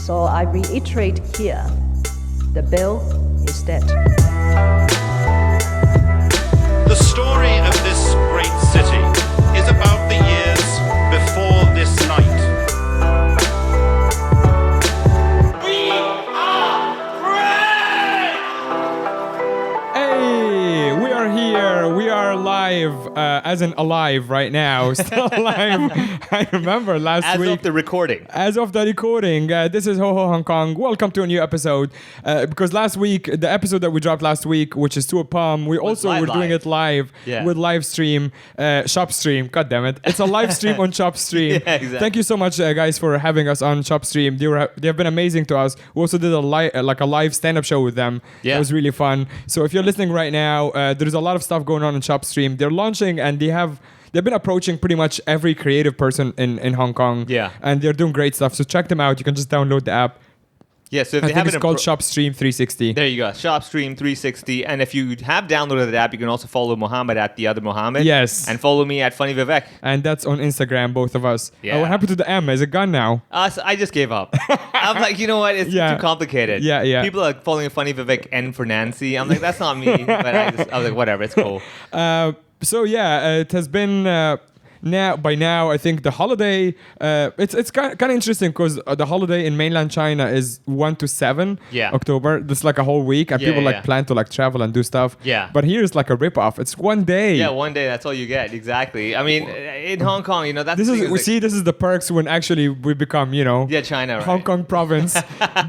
So I reiterate here, the bill is dead. The story of this great city is about the years before this night. We are free! Hey, we are here. We are live, as in alive right now. Still alive. I remember last week. As of the recording. As of the recording, this is Ho Ho Hong Kong. Welcome to a new episode. Because last week, the episode that we dropped last week, which is To a Palm, we also were doing it live with live stream, Shop Stream. God damn it. It's a live stream on Shop Stream. Yeah, exactly. Thank you so much, guys, for having us on Shop Stream. They have been amazing to us. We also did a live stand-up show with them. Yeah. It was really fun. So if you're listening right now, there's a lot of stuff going on in Shop Stream. They're launching and they've been approaching pretty much every creative person in Hong Kong. Yeah. And they're doing great stuff. So check them out. You can just download the app. Yeah, so if I they think have it's called Shop Stream 360. There you go, Shop Stream 360. And if you have downloaded the app, you can also follow Mohammed at The Other Mohammed. Yes. And follow me at Funny Vivek. And that's on Instagram, both of us. Yeah. What happened to the M? Is it gone now? So I just gave up. I'm like, you know what? It's too complicated. Yeah. People are following Funny Vivek N for Nancy. I'm like, that's not me. But I was like, whatever, it's cool. It has been... By now, I think the holiday, it's kind of interesting because the holiday in mainland China is 1 to 7 October. That's like a whole week, and people plan to travel and do stuff. Yeah. But here it's like a rip-off. It's one day. Yeah, one day, that's all you get, exactly. I mean, in Hong Kong, that's this is the perks when actually we become, China, right? Hong Kong province.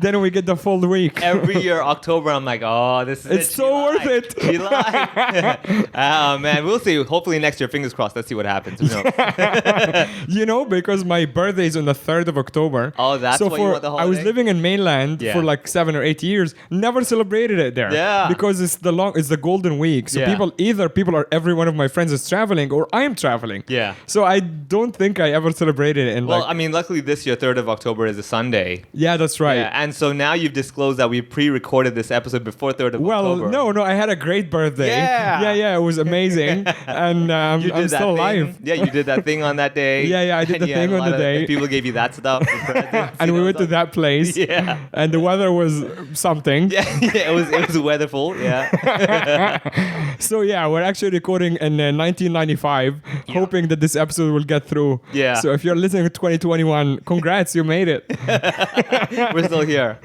Then we get the full week. Every year, October, I'm like, oh, this is it's so worth it. July. Oh, man, we'll see. Hopefully next year, fingers crossed. Let's see what happens. Who knows? Because my birthday is on the 3rd of October. Oh, that's why you want the holiday? I was living in mainland for like 7 or 8 years. Never celebrated it there. Yeah. Because it's the golden week. So every one of my friends is traveling or I'm traveling. Yeah. So I don't think I ever celebrated it. Luckily this year, 3rd of October is a Sunday. Yeah, that's right. Yeah, and so now you've disclosed that we pre-recorded this episode before 3rd of October. Well, no, I had a great birthday. Yeah. It was amazing. And I'm still alive. Yeah, you did that thing on that day. Yeah, I did the thing on the day. People gave you that stuff. And we went to that place. Yeah. And the weather was something. Yeah, it was weatherful. Yeah. So we're actually recording in 1995, hoping that this episode will get through. Yeah. So if you're listening to 2021, congrats, you made it. We're still here.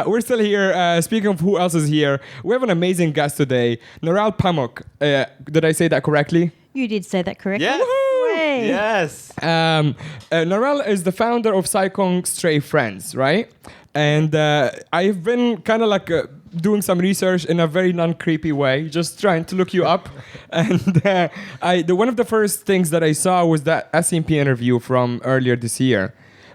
We're still here. Speaking of who else is here, we have an amazing guest today, Narelle Pamuk. Did I say that correctly? You did say that correctly. Yeah. Woo-hoo! Yes. Narelle is the founder of Sai Kung Stray Friends, right? And I've been kind of doing some research in a very non-creepy way, just trying to look you up. And one of the first things that I saw was that SMP interview from earlier this year,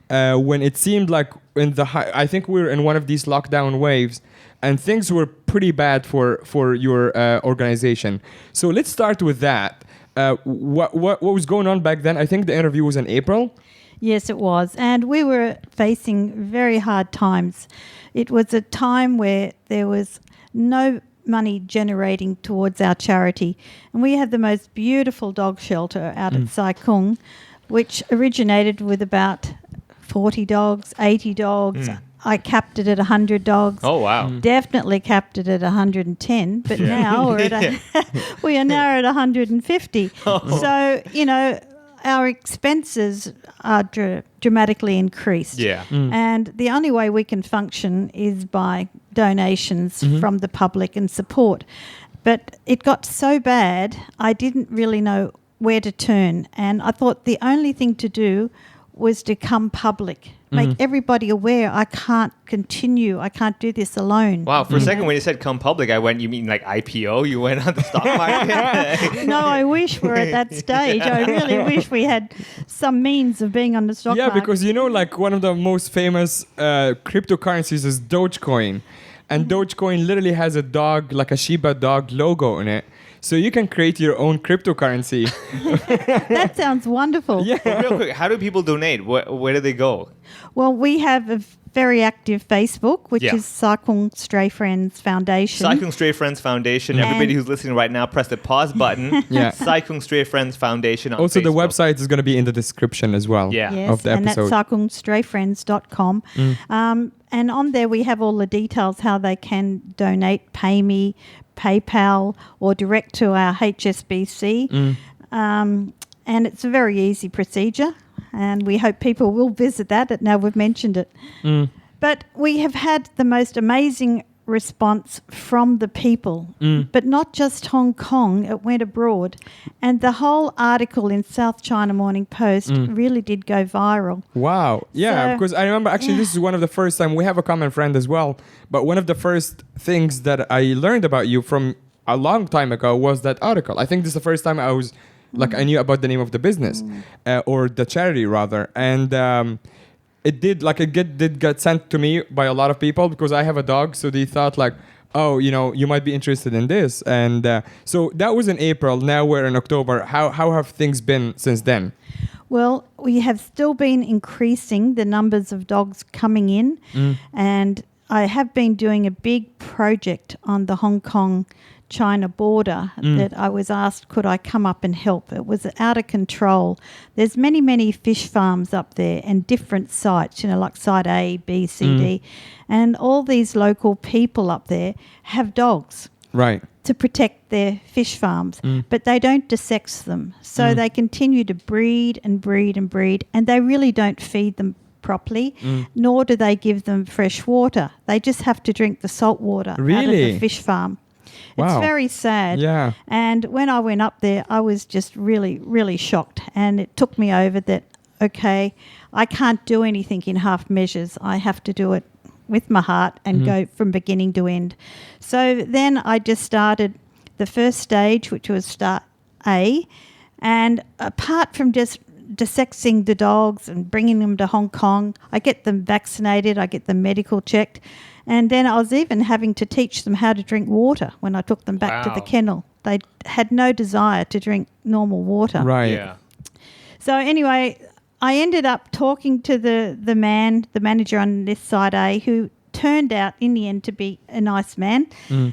when it seemed like I think we were in one of these lockdown waves, and things were pretty bad for your organization. So let's start with that. What was going on back then? I think the interview was in April. Yes, it was. And we were facing very hard times. It was a time where there was no money generating towards our charity. And we have the most beautiful dog shelter out at Sai Kung, which originated with about 40 dogs, 80 dogs. I capped it at 100 dogs. Oh, wow. Definitely capped it at 110. But now we are now at 150. Oh. So, our expenses are dramatically increased. Yeah. And the only way we can function is by donations from the public and support. But it got so bad, I didn't really know where to turn. And I thought the only thing to do was to come public. Make everybody aware I can't continue. I can't do this alone. Wow, for a second when you said come public, I went, you mean like IPO? You went on the stock market? No, I wish we're at that stage. I really wish we had some means of being on the stock market. Yeah, because one of the most famous cryptocurrencies is Dogecoin. And Dogecoin literally has a dog, like a Shiba dog logo on it. So you can create your own cryptocurrency. That sounds wonderful. Yeah. But real quick, how do people donate? Where do they go? Well, we have a very active Facebook, which Yeah. is Sai Kung Stray Friends Foundation. Sai Kung Stray Friends Foundation. Everybody who's listening right now, press the pause button. Yeah. Sai Kung Stray Friends Foundation on Also, the Facebook. website is going to be in the description as well. Yeah. Yes, Of the and episode. that's saikungstrayfriends.com. And on there we have all the details how they can donate, pay me, PayPal, or direct to our HSBC. And it's a very easy procedure, and we hope people will visit that. Now we've mentioned it. But we have had the most amazing response from the people, but not just Hong Kong, it went abroad. And the whole article in South China Morning Post really did go viral. Wow. Yeah, So- because I remember actually this is one of the first time we have a common friend as well. But one of the first things that I learned about you from a long time ago was that article. I think this is the first time I was I knew about the name of the business or the charity rather. And it did get sent to me by a lot of people because I have a dog. So they thought like, oh, you might be interested in this. And so that was in April. Now we're in October. How have things been since then? Well, we have still been increasing the numbers of dogs coming in, and I have been doing a big project on the Hong Kong-China border that I was asked, could I come up and help? It was out of control. There's many, many fish farms up there and different sites, like site A, B, C, D, and all these local people up there have dogs Right. to protect their fish farms, but they don't desex them. So they continue to breed and breed and breed, and they really don't feed them properly, nor do they give them fresh water. They just have to drink the salt water out of Really? the fish farm. Wow. It's very sad. Yeah. And when I went up there, I was just really, really shocked. And it took me over that, okay, I can't do anything in half measures. I have to do it with my heart and go from beginning to end. So then I just started the first stage, which was start A. And apart from just dissecting the dogs and bringing them to Hong Kong, I get them vaccinated, I get them medical checked. And then I was even having to teach them how to drink water when I took them back to the kennel. They had no desire to drink normal water. Right. Yeah. So anyway, I ended up talking to the manager on this side A, who turned out in the end to be a nice man.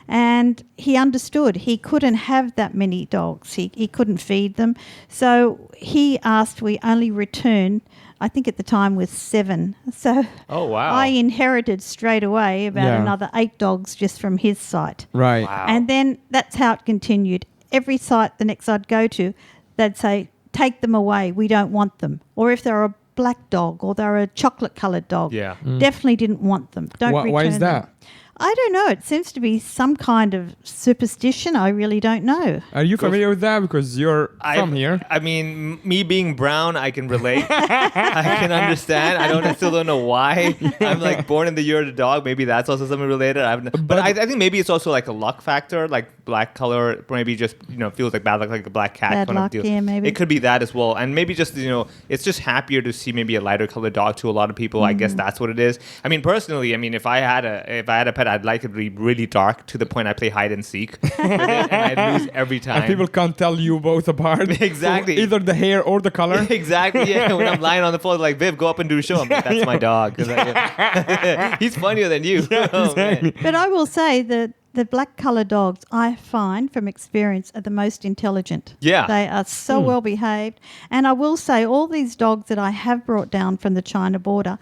And he understood he couldn't have that many dogs. He couldn't feed them. So he asked we only return, I think at the time was 7. So Oh, wow. I inherited straight away about Yeah. another 8 dogs just from his site. Right. Wow. And then that's how it continued. Every site the next I'd go to, they'd say, take them away, we don't want them. Or if they're a black dog or they're a chocolate-coloured dog, Yeah. definitely didn't want them. Don't return Why is them. that? I don't know. It seems to be some kind of superstition. I really don't know. Are you familiar with that? Because you're from here. I mean, me being brown, I can relate. I can understand. I still don't know why. I'm like born in the year of the dog. Maybe that's also something related. But I think maybe it's also like a luck factor, like black color. Maybe just feels like bad luck, like a black cat Bad kind luck, of deal. yeah, maybe. It could be that as well, and maybe just it's just happier to see maybe a lighter colored dog to a lot of people. I guess that's what it is. I mean, personally, if I had a pet, I'd like it to be really dark to the point I play hide and seek with it, and I'd lose every time. And people can't tell you both apart. Exactly. So either the hair or the color. Exactly. Yeah. When I'm lying on the floor, like, Viv, go up and do a show. I'm like, that's my dog. 'Cause he's funnier than you. Oh, man. But I will say that the black coloured dogs, I find from experience, are the most intelligent. Yeah. They are so well behaved. And I will say all these dogs that I have brought down from the China border,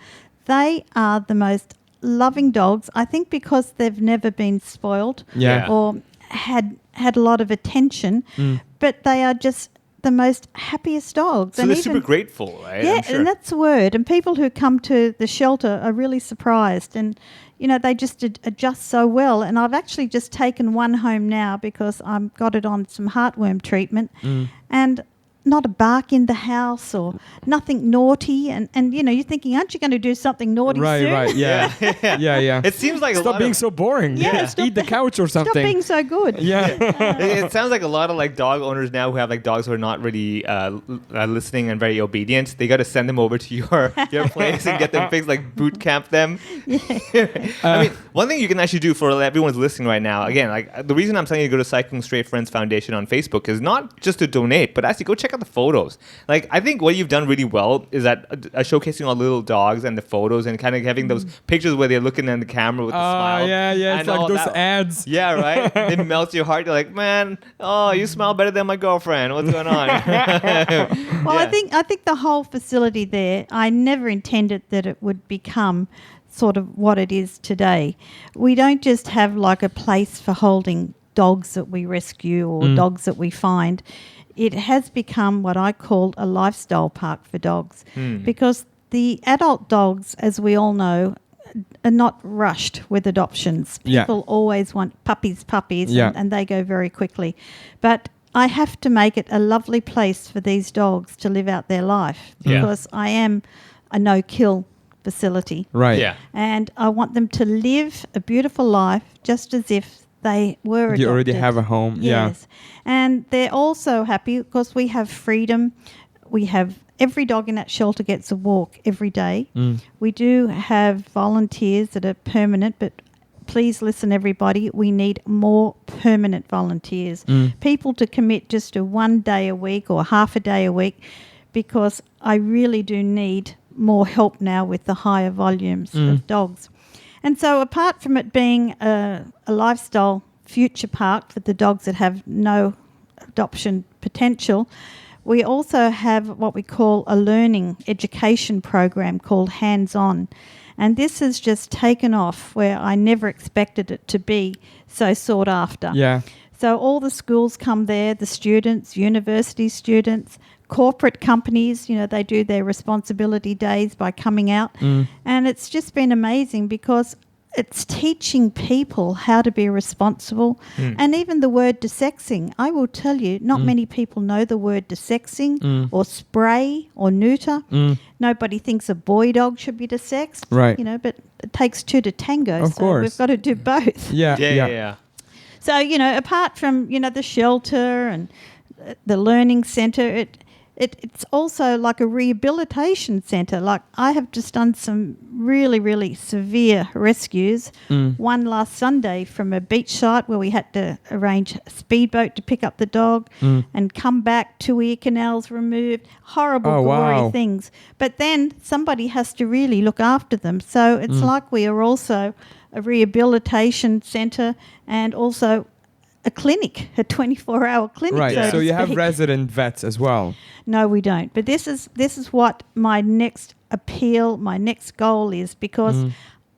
they are the most loving dogs. I think because they've never been spoiled Yeah. or had a lot of attention, but they are just the most happiest dogs. So And they're even- super grateful, right? yeah, I'm sure. and that's the word. And people who come to the shelter are really surprised. And, they just adjust so well. And I've actually just taken one home now because I've got it on some heartworm treatment. And not a bark in the house or nothing naughty. And you're thinking, aren't you going to do something naughty soon? Right. Yeah. yeah. It seems like a Stop lot being of, so boring. Yeah, stop- Eat the couch or something. Stop being so good. Yeah. it sounds like a lot of like dog owners now who have like dogs who are not really listening and very obedient. They got to send them over to your place and get them fixed, like boot camp them. I mean, one thing you can actually do for everyone who's listening right now, again, like the reason I'm telling you to go to Sai Kung Stray Friends Foundation on Facebook is not just to donate, but actually go check check out the photos. Like, I think what you've done really well is that showcasing all the little dogs and the photos and kind of having those pictures where they're looking in the camera with the smile. Yeah, it's and like all those that. ads. Yeah, right? It melts your heart. You're like, man, you smell better than my girlfriend. What's going on? Well, I think the whole facility there, I never intended that it would become sort of what it is today. We don't just have like a place for holding dogs that we rescue or dogs that we find. It has become what I call a lifestyle park for dogs because the adult dogs, as we all know, are not rushed with adoptions. People always want puppies, and they go very quickly. But I have to make it a lovely place for these dogs to live out their life because I am a no-kill facility. Right. Yeah. And I want them to live a beautiful life just as if they were adopted. You already have a home. Yes. And they're also happy because we have freedom. We have every dog in that shelter gets a walk every day. We do have volunteers that are permanent, but please listen, everybody. We need more permanent volunteers, people to commit just to 1 day a week or half a day a week, because I really do need more help now with the higher volumes of dogs. And so apart from it being a lifestyle future park for the dogs that have no adoption potential, we also have what we call a learning education program called Hands On. And this has just taken off where I never expected it to be so sought after. Yeah. So all the schools come there, the students, university students, corporate companies, they do their responsibility days by coming out. And it's just been amazing because it's teaching people how to be responsible. And even the word desexing, I will tell you, not many people know the word desexing or spray or neuter. Nobody thinks a boy dog should be desexed, Right. But it takes two to tango. Of so course. we've got to do both. Yeah. So, apart from, the shelter and the learning centre, it's also like a rehabilitation centre. Like I have just done some really, really severe rescues. One last Sunday from a beach site where we had to arrange a speedboat to pick up the dog and come back, 2 ear canals removed, horrible, gory things. But then somebody has to really look after them. So it's like we are also a rehabilitation centre and also a clinic, a 24-hour clinic. Right. So you have speak. resident vets as well. No, we don't. But this is what my next appeal, my next goal is, because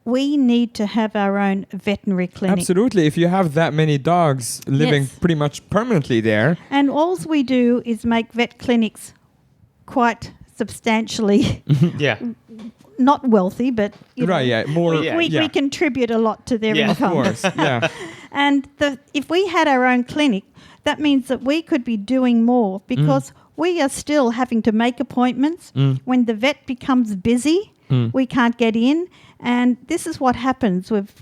we need to have our own veterinary clinic. Absolutely. If you have that many dogs living Yes. pretty much permanently there. And all we do is make vet clinics quite substantially Yeah. not wealthy, but More. we contribute a lot to their Yeah, Of income. course. Yeah. And if we had our own clinic, that means that we could be doing more because we are still having to make appointments. When the vet becomes busy, we can't get in. And this is what happens. We've,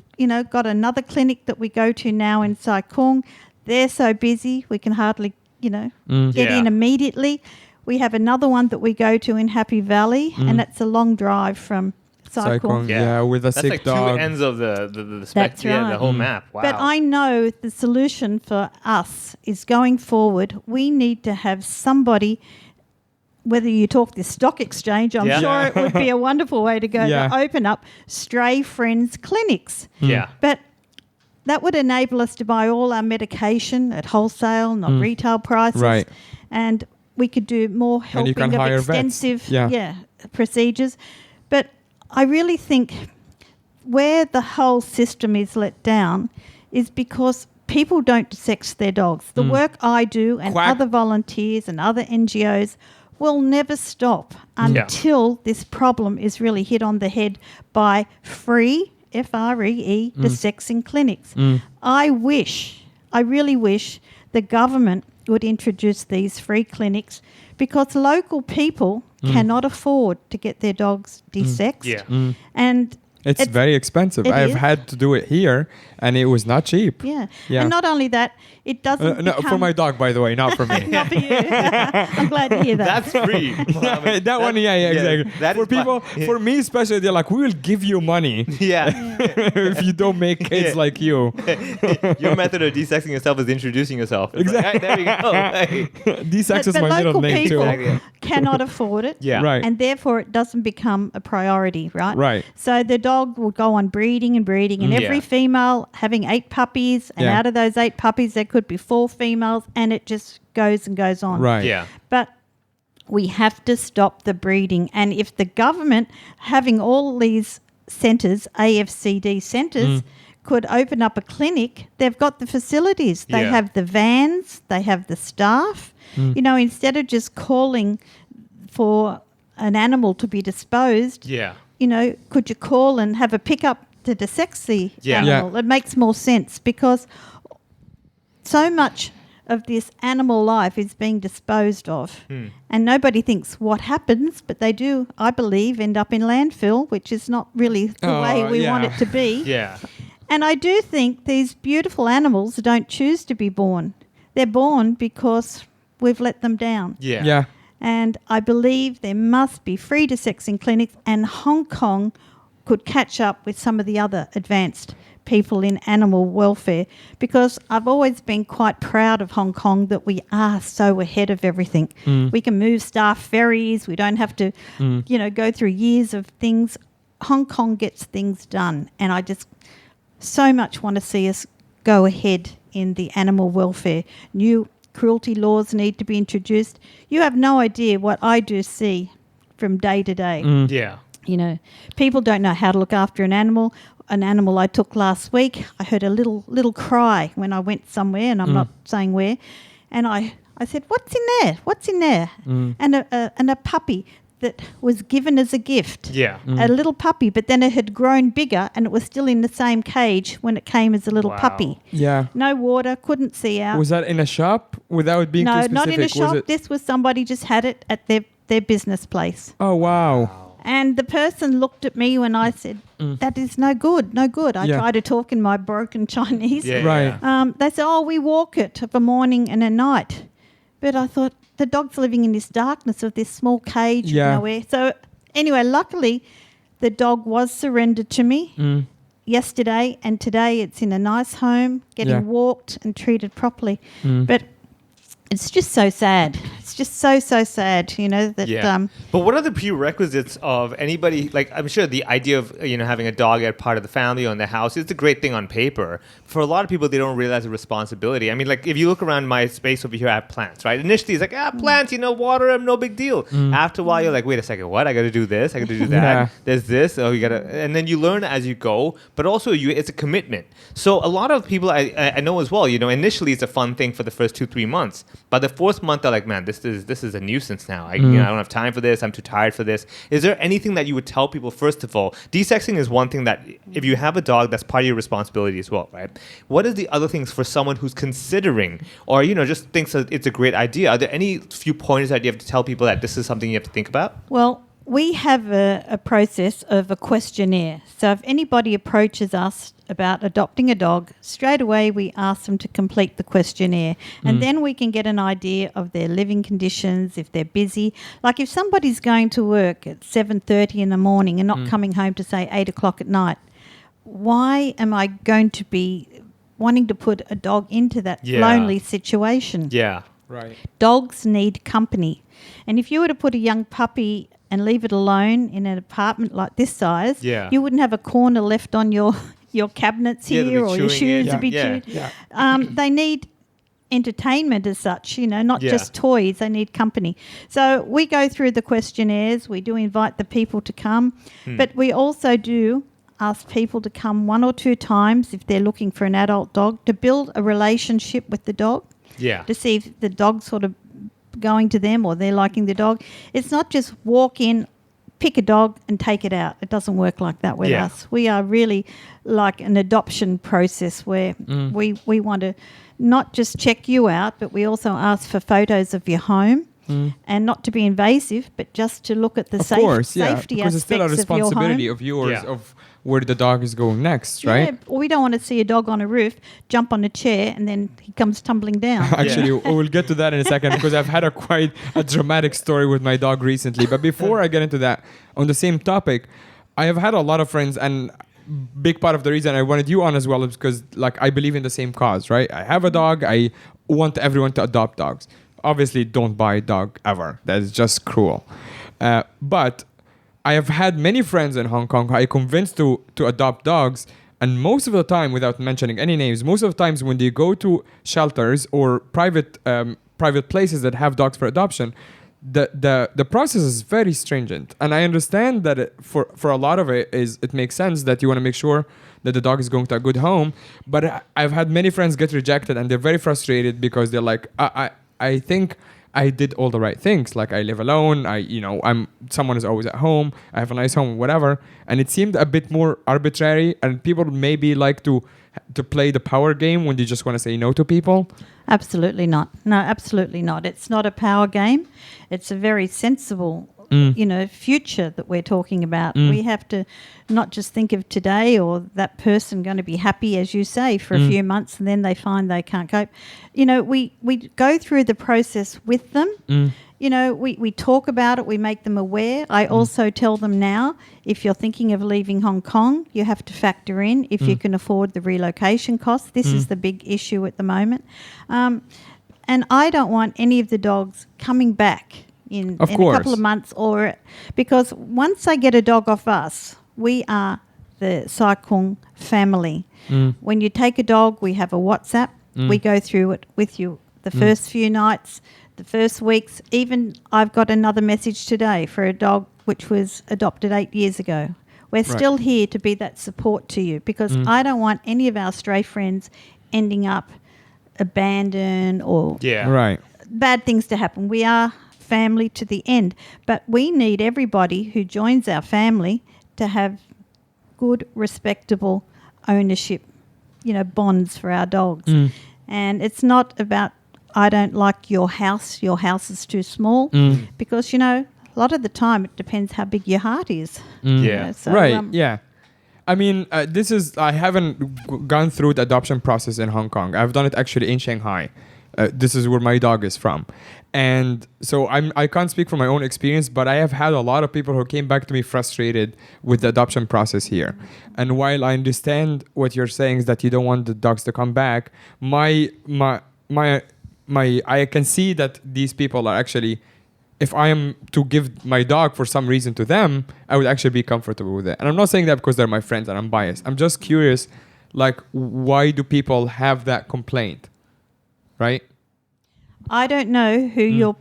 got another clinic that we go to now in Sai Kung. They're so busy, we can hardly, get in immediately. We have another one that we go to in Happy Valley, and that's a long drive from Sai Kung. with a That's sick like dog. two ends of the That's spectrum, the right. whole map. Wow. But I know the solution for us is going forward, we need to have somebody, whether you talk the stock exchange, I'm sure it would be a wonderful way to go, to open up Stray Friends clinics. Yeah. But that would enable us to buy all our medication at wholesale, not retail prices. Right. And we could do more And you helping can of hire vets. extensive procedures. But I really think where the whole system is let down is because people don't sex their dogs. The work I do and Quack. other volunteers and other NGOs will never stop until this problem is really hit on the head by free, F-R-E-E, desexing clinics. I really wish the government would introduce these free clinics because local people cannot afford to get their dogs desexed. Yeah. And It's very expensive. it I've is. had to do it here, and it was not cheap. yeah. Yeah. And not only that, it doesn't No, for become- my dog, by the way, not for me. Not for you. I'm glad to hear that. That's free. That one, exactly. that For is fine. people, for me especially, they're like, "We will give you money." Yeah. if you don't make kids Yeah. like you. Your method of desexing yourself is introducing yourself. It's Exactly. Like, hey, there we go. Hey. D-sex is but my middle local name people too. Exactly. cannot afford it. Yeah. Right. And therefore it doesn't become a priority, right? Right. So the dog will go on breeding and breeding, and every Yeah. female having 8 puppies, and Yeah. out of those 8 puppies there could be 4 females, and it just goes and goes on. Right. Yeah. But we have to stop the breeding. And if the government, having all these centres, AFCD centres, could open up a clinic, they've got the facilities. They Yeah. have the vans, they have the staff. You know, instead of just calling for an animal to be disposed, Yeah. you know, could you call and have a pickup to desex the Yeah. animal? It makes more sense because so much of this animal life is being disposed of, and nobody thinks what happens, but they do, I believe, end up in landfill, which is not really the way we want it to be. Yeah. And I do think these beautiful animals don't choose to be born. They're born because we've let them down. Yeah. Yeah. And I believe there must be free desexing clinics, and Hong Kong could catch up with some of the other advanced people in animal welfare, because I've always been quite proud of Hong Kong that we are so ahead of everything. We can move staff ferries. We don't have to, you know, go through years of things. Hong Kong gets things done, and I just so much want to see us go ahead in the animal welfare. New cruelty laws need to be introduced. You have no idea what I do see from day to day. Yeah. You know, people don't know how to look after an animal. An animal I took last week, I heard a little cry when I went somewhere, and I'm not saying where, and I said, "What's in there? What's in there?" And a puppy that was given as a gift. Yeah. A little puppy, but then it had grown bigger, and it was still in the same cage when it came as a little Wow. puppy. Yeah. No water, couldn't see out. Was that in a shop without being too No, specific? not in a Was shop. it- This was somebody just had it at their business place. Oh wow. And the person looked at me when I said, "That is no good, no good." I Yeah. tried to talk in my broken Chinese. Yeah. Right. Yeah. They said, "Oh, we walk it of a morning and a night." But I thought, the dog's living in this darkness of this small cage with Yeah. nowhere. So anyway, luckily, the dog was surrendered to me yesterday, and today it's in a nice home, getting Yeah. walked and treated properly. But it's just so sad. It's just so sad, you know, that Yeah. But what are the prerequisites of anybody? Like, I'm sure the idea of, you know, having a dog as part of the family or in the house is a great thing on paper. For a lot of people, they don't realize the responsibility. I mean, like, if you look around my space over here, I have plants, right? Initially, it's like, plants, you know, water them, no big deal. After a while, you're like, wait a second, what? I got to do this. I got to do that. Yeah. There's this. Oh, you got to, and then you learn as you go. But also, it's a commitment. So a lot of people I know as well, you know, initially it's a fun thing for the first 2-3 months. By the 4th month, they're like, man, this is a nuisance now. I don't have time for this. I'm too tired for this. Is there anything that you would tell people, first of all? Desexing is one thing that if you have a dog, that's part of your responsibility as well, right? What is the other things for someone who's considering or, you know, just thinks that it's a great idea? Are there any few pointers that you have to tell people that this is something you have to think about? Well, we have a process of a questionnaire. So if anybody approaches us about adopting a dog, straight away we ask them to complete the questionnaire. And then we can get an idea of their living conditions, if they're busy. Like if somebody's going to work at 7:30 in the morning and not coming home to say 8 o'clock at night, why am I going to be wanting to put a dog into that Yeah. lonely situation? Yeah. Right. Dogs need company. And if you were to put a young puppy and leave it alone in an apartment like this size, Yeah. you wouldn't have a corner left on your cabinets Yeah, they'll be here, or your chewing shoes it. to be Yeah. chewed. Yeah. They need entertainment as such, you know, not Yeah. just toys. They need company. So we go through the questionnaires. We do invite the people to come, but we also do ask people to come 1 or 2 times if they're looking for an adult dog, to build a relationship with the dog, Yeah. to see if the dog's sort of going to them or they're liking the dog. It's not just walk in, pick a dog and take it out. It doesn't work like that with Yeah. us. We are really like an adoption process where we want to not just check you out, but we also ask for photos of your home. And not to be invasive, but just to look at the Of course, yeah. safety Because it's aspects still a responsibility of of yours Yeah. of where the dog is going next, your home. right? Yeah, we don't want to see a dog on a roof, jump on a chair, and then he comes tumbling down. Actually, we'll get to that in a second because I've had quite a dramatic story with my dog recently. But before I get into that, on the same topic, I have had a lot of friends, and big part of the reason I wanted you on as well is because like I believe in the same cause, right? I have a dog. I want everyone to adopt dogs. Obviously, don't buy a dog ever. That is just cruel. But I have had many friends in Hong Kong who I convinced to adopt dogs. And most of the time, without mentioning any names, most of the times when they go to shelters or private places that have dogs for adoption, the process is very stringent. And I understand that for a lot of it makes sense that you want to make sure that the dog is going to a good home. But I've had many friends get rejected and they're very frustrated because they're like, I think I did all the right things. Like I live alone. Someone is always at home. I have a nice home, whatever. And it seemed a bit more arbitrary. And people maybe like to play the power game when they just want to say no to people. Absolutely not. No, absolutely not. It's not a power game. It's a very sensible, future that we're talking about. We have to not just think of today or that person going to be happy, as you say, for a few months and then they find they can't cope. We go through the process with them. We talk about it. We make them aware. I also tell them now, if you're thinking of leaving Hong Kong, you have to factor in if you can afford the relocation costs. This is the big issue at the moment. And I don't want any of the dogs coming back in a couple of months, because once they get a dog off us, we are the Sai Kung family. When you take a dog, we have a WhatsApp. We go through it with you the first few nights, the first weeks. Even I've got another message today for a dog which was adopted 8 years ago. We're still here to be that support to you, because I don't want any of our stray friends ending up abandoned or bad things to happen. We are family to the end, but we need everybody who joins our family to have good, respectable ownership, bonds for our dogs. And it's not about, I don't like your house is too small, because, a lot of the time it depends how big your heart is. I mean, I haven't gone through the adoption process in Hong Kong. I've done it actually in Shanghai. This is where my dog is from. And so I can't speak from my own experience, but I have had a lot of people who came back to me frustrated with the adoption process here. And while I understand what you're saying is that you don't want the dogs to come back, I can see that these people are actually, if I am to give my dog for some reason to them, I would actually be comfortable with it. And I'm not saying that because they're my friends and I'm biased. I'm just curious, like, why do people have that complaint? Right? I don't know who your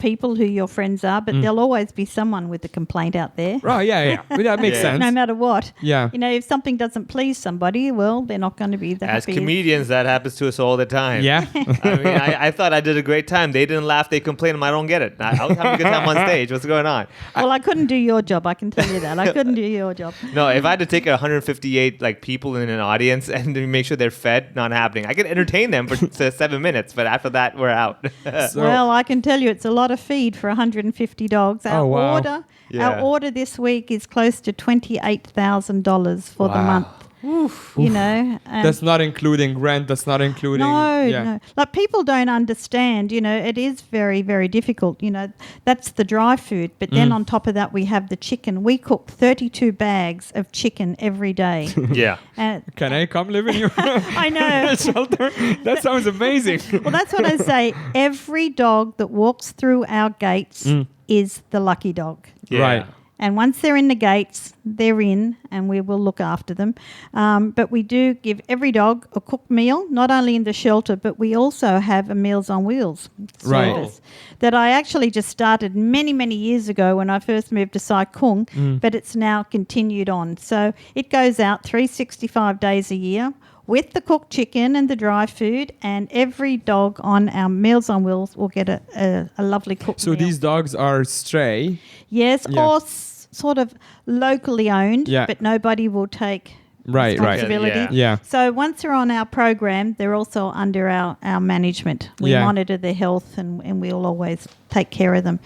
friends are, but there'll always be someone with a complaint out there. Right, yeah. But that makes sense. No matter what. Yeah. If something doesn't please somebody, well, they're not going to be that happy. As comedians, that happens to us all the time. Yeah. I thought I did a great time. They didn't laugh. They complained. I don't get it. I was having a good time on stage. What's going on? Well, I couldn't do your job. I can tell you that. I couldn't do your job. No, if I had to take 158 people in an audience and make sure they're fed, not happening. I could entertain them for 7 minutes, but after that, we're out. Well, I can tell you it's a lot of feed for 150 dogs. Our order this week is close to $28,000 for the month. Oof. That's not including rent. That's not including. No. Like, people don't understand. It is very, very difficult. That's the dry food. But then on top of that, we have the chicken. We cook 32 bags of chicken every day. Yeah. Can I come live in your I know. shelter? That sounds amazing. Well, that's what I say. Every dog that walks through our gates is the lucky dog. Yeah. Right. And once they're in the gates, they're in, and we will look after them. But we do give every dog a cooked meal, not only in the shelter, but we also have a Meals on Wheels service that I actually just started many, many years ago when I first moved to Sai Kung, but it's now continued on. So it goes out 365 days a year with the cooked chicken and the dry food, and every dog on our Meals on Wheels will get a lovely cooked meal. So these dogs are stray? Yes, or sort of locally owned, but nobody will take responsibility. Yeah. So once they're on our program, they're also under our management. We monitor their health, and we'll always take care of them.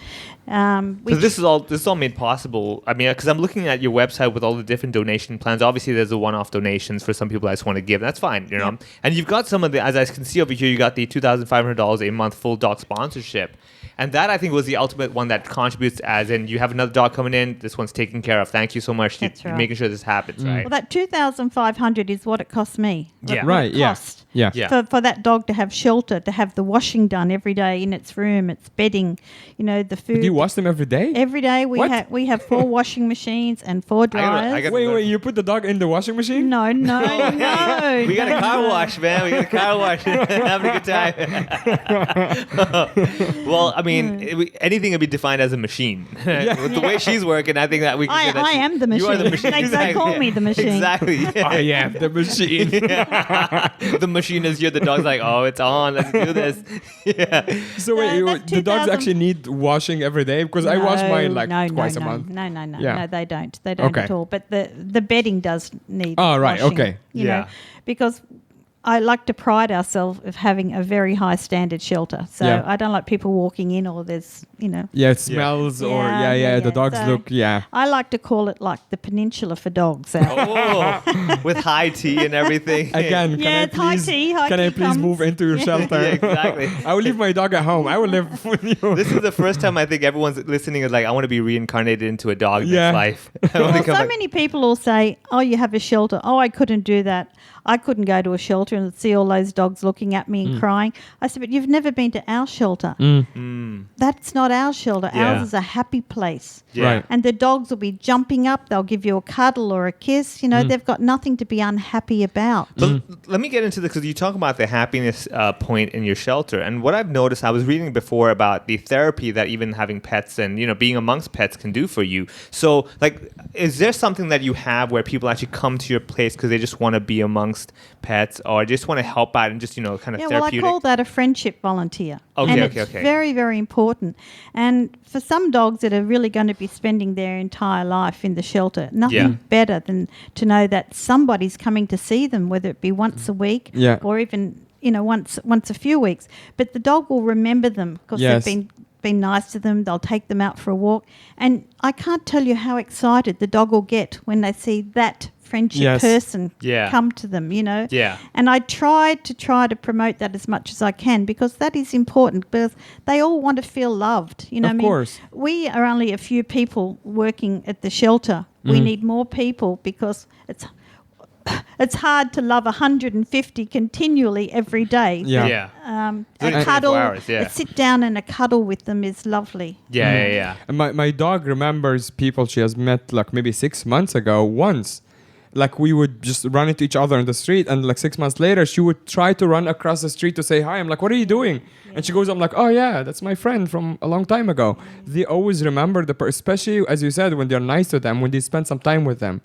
So this is all made possible. I mean, because I'm looking at your website with all the different donation plans. Obviously, there's the one-off donations for some people that just want to give. That's fine, you know. And you've got some of the, as I can see over here, you got the $2,500 a month full dog sponsorship. And that, I think, was the ultimate one that contributes, as in you have another dog coming in, this one's taken care of. Thank you so much. That's You're right. making sure this happens, right? Well, that $2,500 is what it cost me. Yeah. What Right, it yeah. cost Yeah. Yeah. For that dog to have shelter, to have the washing done every day in its room, its bedding, you know, the food. Do you wash them every day? Every day What? we have 4 washing machines and 4 dryers. I gotta Wait, you put the dog in the washing machine? No. We got a car wash, man. We got a car wash. Having a good time. Well, I mean, anything can be defined as a machine. With the way she's working, I think that we can say that I am the machine. You are the machine. They call me the machine. Exactly. I am the machine. The machine is here. The dog's like, oh, it's on. Let's do this. Yeah. So wait, that the dogs 2000 actually need washing every day? Because I wash mine like twice a month. No, Yeah. no, they don't. They don't Okay. at all. But the bedding does need Oh, right, washing, okay. You Yeah. know, because I like to pride ourselves of having a very high standard shelter. So Yeah. I don't like people walking in or there's, you know. Yeah, it smells or the dogs So look, I like to call it like the peninsula for dogs. Oh, with high tea and everything. Again, Yeah, it's high tea, high can I tea please comes. move into your shelter? Yeah, exactly. I will leave my dog at home. I will live with you. This is the first time I think everyone's listening is like, I want to be reincarnated into a dog Yeah. next life. I wanna Well, come so back- many people will say, oh, you have a shelter. Oh, I couldn't do that. I couldn't go to a shelter and see all those dogs looking at me and crying. I said, but you've never been to our shelter. That's not our shelter. Yeah. Ours is a happy place. Yeah. Right. And the dogs will be jumping up. They'll give you a cuddle or a kiss. You know, they've got nothing to be unhappy about. But let me get into this because you talk about the happiness point in your shelter. And what I've noticed, I was reading before about the therapy that even having pets and, you know, being amongst pets can do for you. So, like, is there something that you have where people actually come to your place because they just want to be amongst pets or just want to help out and just, you know, kind of Yeah, well, I therapeutic? call that a friendship volunteer. Okay, and okay, it's okay. very, very important. And for some dogs that are really going to be spending their entire life in the shelter, nothing Yeah. better than to know that somebody's coming to see them, whether it be once a week Yeah. or even, you know, once a few weeks. But the dog will remember them because Yes. they've been nice to them. They'll take them out for a walk. And I can't tell you how excited the dog will get when they see that friendship Yes. person Yeah. come to them, you know. Yeah. And I try to promote that as much as I can because that is important because they all want to feel loved. You know, Of what I mean, course. we are only a few people working at the shelter. We need more people because it's hard to love 150 continually every day. Yeah. Yeah. A 24 cuddle, hours, yeah. a sit down and a cuddle with them is lovely. Yeah. And my dog remembers people she has met like maybe 6 months ago once. Like we would just run into each other on the street and like 6 months later she would try to run across the street to say hi. I'm like, what are you doing? And she goes, I'm like, oh yeah, that's my friend from a long time ago. They always remember especially as you said, when they're nice to them, when they spend some time with them.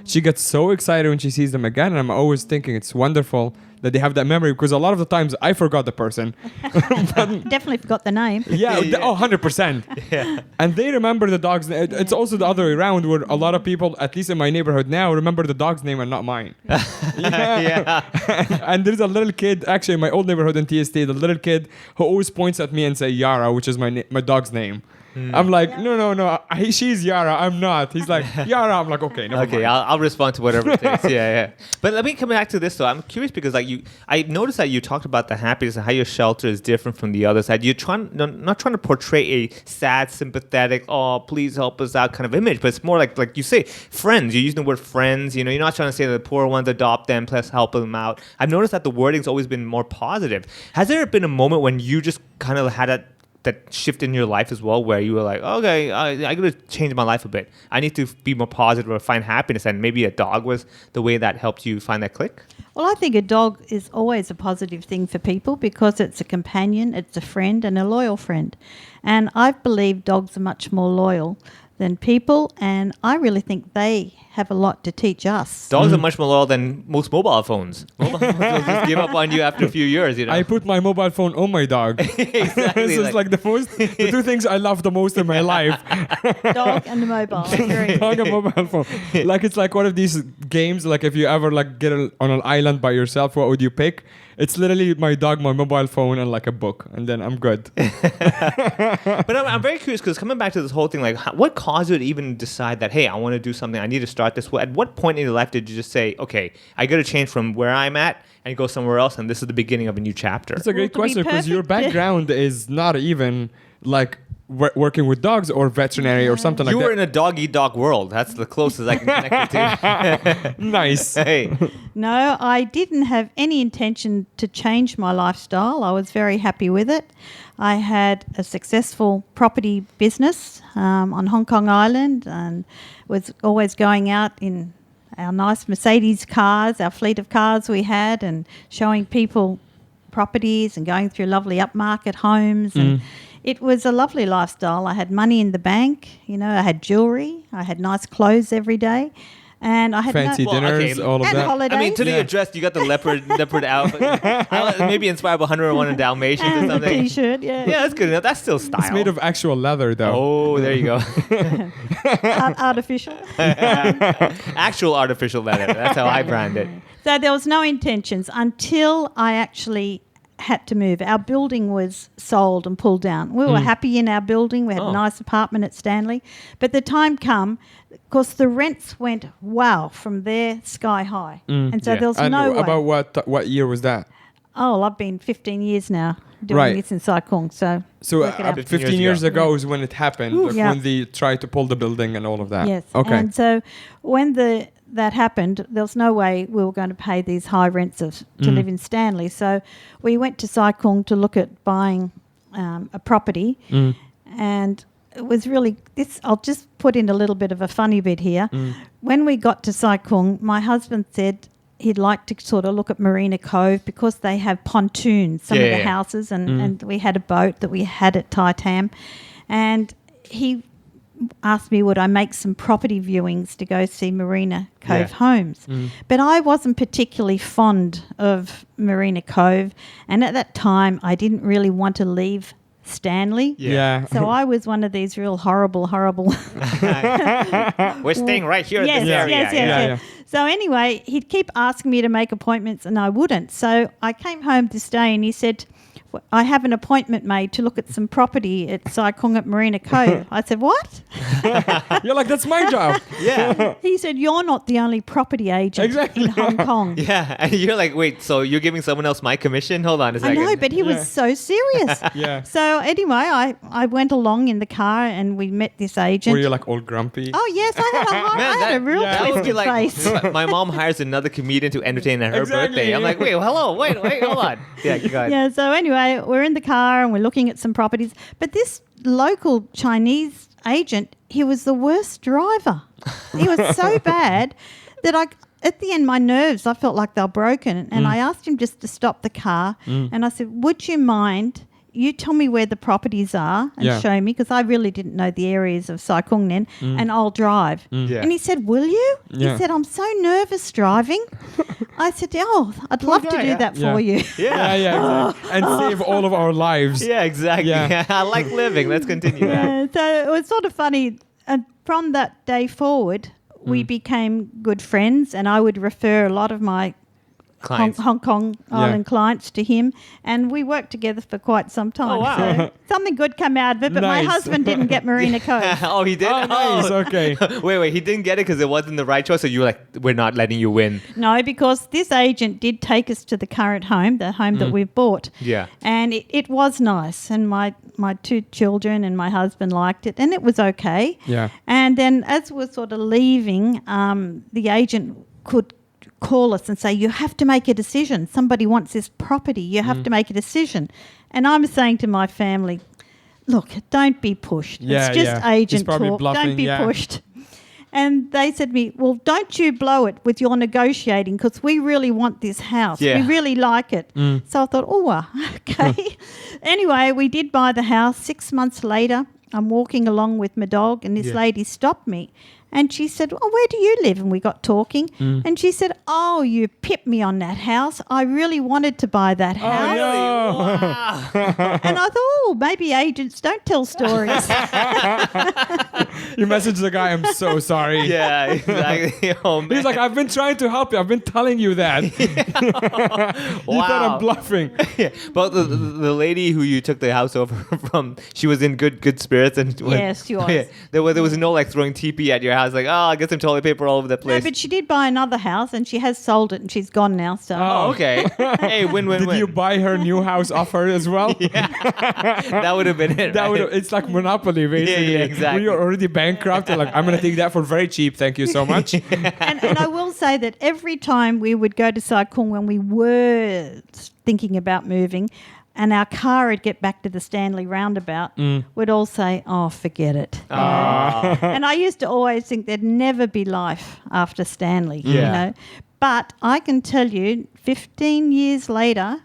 She gets so excited when she sees them again, and I'm always thinking it's wonderful that they have that memory because a lot of the times I forgot the person. Definitely forgot the name. Yeah, 100%. Yeah. And they remember the dog's name. It's also the other way around where a lot of people, at least in my neighborhood now, remember the dog's name and not mine. Yeah. And there's a little kid, actually in my old neighborhood in TST, the little kid who always points at me and say Yara, which is my dog's name. I'm like, no, she's Yara, I'm not. He's like, Yara. I'm like, okay, never Okay, mind. I'll respond to whatever it takes. Yeah. But let me come back to this though. I'm curious because I noticed that you talked about the happiness and how your shelter is different from the other side. You're not trying to portray a sad, sympathetic, oh please help us out kind of image, but it's more like you say, friends. You're using the word friends. You know, you're not trying to say that the poor ones adopt them, plus help them out. I've noticed that the wording's always been more positive. Has there been a moment when you just kind of had that shift in your life as well where you were like, okay, I gotta change my life a bit. I need to be more positive or find happiness, and maybe a dog was the way that helped you find that click? Well, I think a dog is always a positive thing for people because it's a companion, it's a friend and a loyal friend. And I believe dogs are much more loyal than people, and I really think they have a lot to teach us. Dogs are much more loyal than most mobile phones. Mobile phones will just give up on you after a few years, you know. I put my mobile phone on my dog. Exactly. This is like the two things I love the most in my life. Dog and the mobile. I agree. Dog and mobile phone. Like it's like one of these games. Like if you ever like get on an island by yourself, what would you pick? It's literally my dog, my mobile phone, and like a book, and then I'm good. But I'm very curious because coming back to this whole thing, like, what caused you to even decide that, hey, I want to do something, I need to start this? At what point in your life did you just say, okay, I got to change from where I'm at and go somewhere else, and this is the beginning of a new chapter? That's a great Well, to be question because your perfect- background is not even like working with dogs or veterinary or something like You were that. in a dog-eat-dog world. That's the closest I can connect it to. Nice. Hey, No, I didn't have any intention to change my lifestyle. I was very happy with it. I had a successful property business on Hong Kong Island and was always going out in our nice Mercedes cars, our fleet of cars we had, and showing people properties and going through lovely upmarket homes. And it was a lovely lifestyle. I had money in the bank, you know, I had jewelry, I had nice clothes every day, and I had Fancy no, Well, dinners, okay. all of and that. holidays. I mean, today Yeah. you're dressed, you got the leopard outfit. Maybe inspired by 101 Dalmatians or and a something. t-shirt, yeah. Yeah, that's good enough. That's still style. It's made of actual leather, though. Oh, there you go. Artificial. Actual artificial leather. That's how I brand it. So there was no intentions until I actually had to move. Our building was sold and pulled down. We were happy in our building. We had Oh. a nice apartment at Stanley. But the time come, of course, the rents went, wow, from there sky high. And so Yeah. there was And no way. about what year was that? Oh, I've been 15 years now doing Right. this in Sai Kung. So So work it out. 15 years ago is when it happened, like Yeah. when they tried to pull the building and all of that. Yes. Okay. And so when that happened, there was no way we were going to pay these high rents to live in Stanley. So we went to Sai Kung to look at buying a property. And it was really this. I'll just put in a little bit of a funny bit here. When we got to Sai Kung, my husband said he'd like to sort of look at Marina Cove because they have pontoons, some of the houses, and we had a boat that we had at Tai Tam. And he asked me would I make some property viewings to go see Marina Cove homes. But I wasn't particularly fond of Marina Cove, and at that time I didn't really want to leave Stanley. Yeah. So I was one of these real horrible We're staying right here in yes, this yes, area. yes, Yeah, yes. So anyway, he'd keep asking me to make appointments and I wouldn't. So I came home this day and he said, I have an appointment made to look at some property at Sai Kung at Marina Cove. I said, what? You're like, that's my job. Yeah. He said, you're not the only property agent Exactly. in Hong Kong. Yeah. And you're like, wait, so you're giving someone else my commission? Hold on a I second. know, but he Yeah. was so serious. Yeah. So anyway, I went along in the car and we met this agent. Were you like all grumpy? Oh, yes, I had a real yeah. That would be twisted like face. my mom hires another comedian to entertain at her Exactly, birthday. I'm yeah. like, wait, hello, wait, hold on. Yeah, you got it. Yeah, so anyway, we're in the car and we're looking at some properties. But this local Chinese agent, he was the worst driver. He was so bad that at the end, my nerves, I felt like they were broken. And I asked him just to stop the car. And I said, would you mind, you tell me where the properties are and Yeah. show me, because I really didn't know the areas of Sai Kung then, and I'll drive. Yeah. And he said, will you? Yeah. He said, I'm so nervous driving. I said, oh, I'd love to guy, do yeah. that Yeah. for you. Yeah, exactly. And save all of our lives. Yeah, exactly. Yeah. I like living. Let's continue that. Yeah, so it was sort of funny. And from that day forward, we became good friends, and I would refer a lot of my Clients. Hong Kong Island clients to him, and we worked together for quite some time. Oh, wow. So something good came out of it, but my Nice. husband didn't get Marina Cove. Oh, he did? Oh, nice. Okay. Wait, he didn't get it because it wasn't the right choice, so you were like, we're not letting you win. No, because this agent did take us to the current home, the home that we've bought. Yeah. And it was nice, and my two children and my husband liked it, and it was okay. Yeah. And then as we're sort of leaving, the agent could call us and say, you have to make a decision. Somebody wants this property. You have to make a decision. And I'm saying to my family, look, don't be pushed. Yeah, it's just yeah. agent He's probably talk. bluffing, Don't be yeah. pushed. And they said to me, well, don't you blow it with your negotiating because we really want this house. Yeah. We really like it. So I thought, okay. Anyway, we did buy the house. 6 months later, I'm walking along with my dog, and this lady stopped me. And she said, "Oh, where do you live?" And we got talking. And she said, "Oh, you pipped me on that house. I really wanted to buy that house." And I thought, "Oh, maybe agents don't tell stories." You message the guy, "I'm so sorry." Yeah, exactly. Oh, man. He's like, "I've been trying to help you. I've been telling you that." You thought I'm bluffing. Yeah. But the lady who you took the house over from, she was in good spirits. And Yes, she was. Yeah, there was no like throwing TP at your house, like, oh, get some toilet paper all over the No, place. but she did buy another house, and she has sold it, and she's gone now. So Oh, okay. Hey, win-win-win. Did you buy her new house off her as well? That would have been it. That right? would it's like Monopoly, basically. Yeah, exactly. You're already bankrupt. You're like, I'm gonna take that for very cheap. Thank you so much. and I will say that every time we would go to Sai Kung when we were thinking about moving, and our car would get back to the Stanley roundabout, we'd all say, "Oh, forget it." You know? And I used to always think there'd never be life after Stanley, you know. But I can tell you, 15 years later,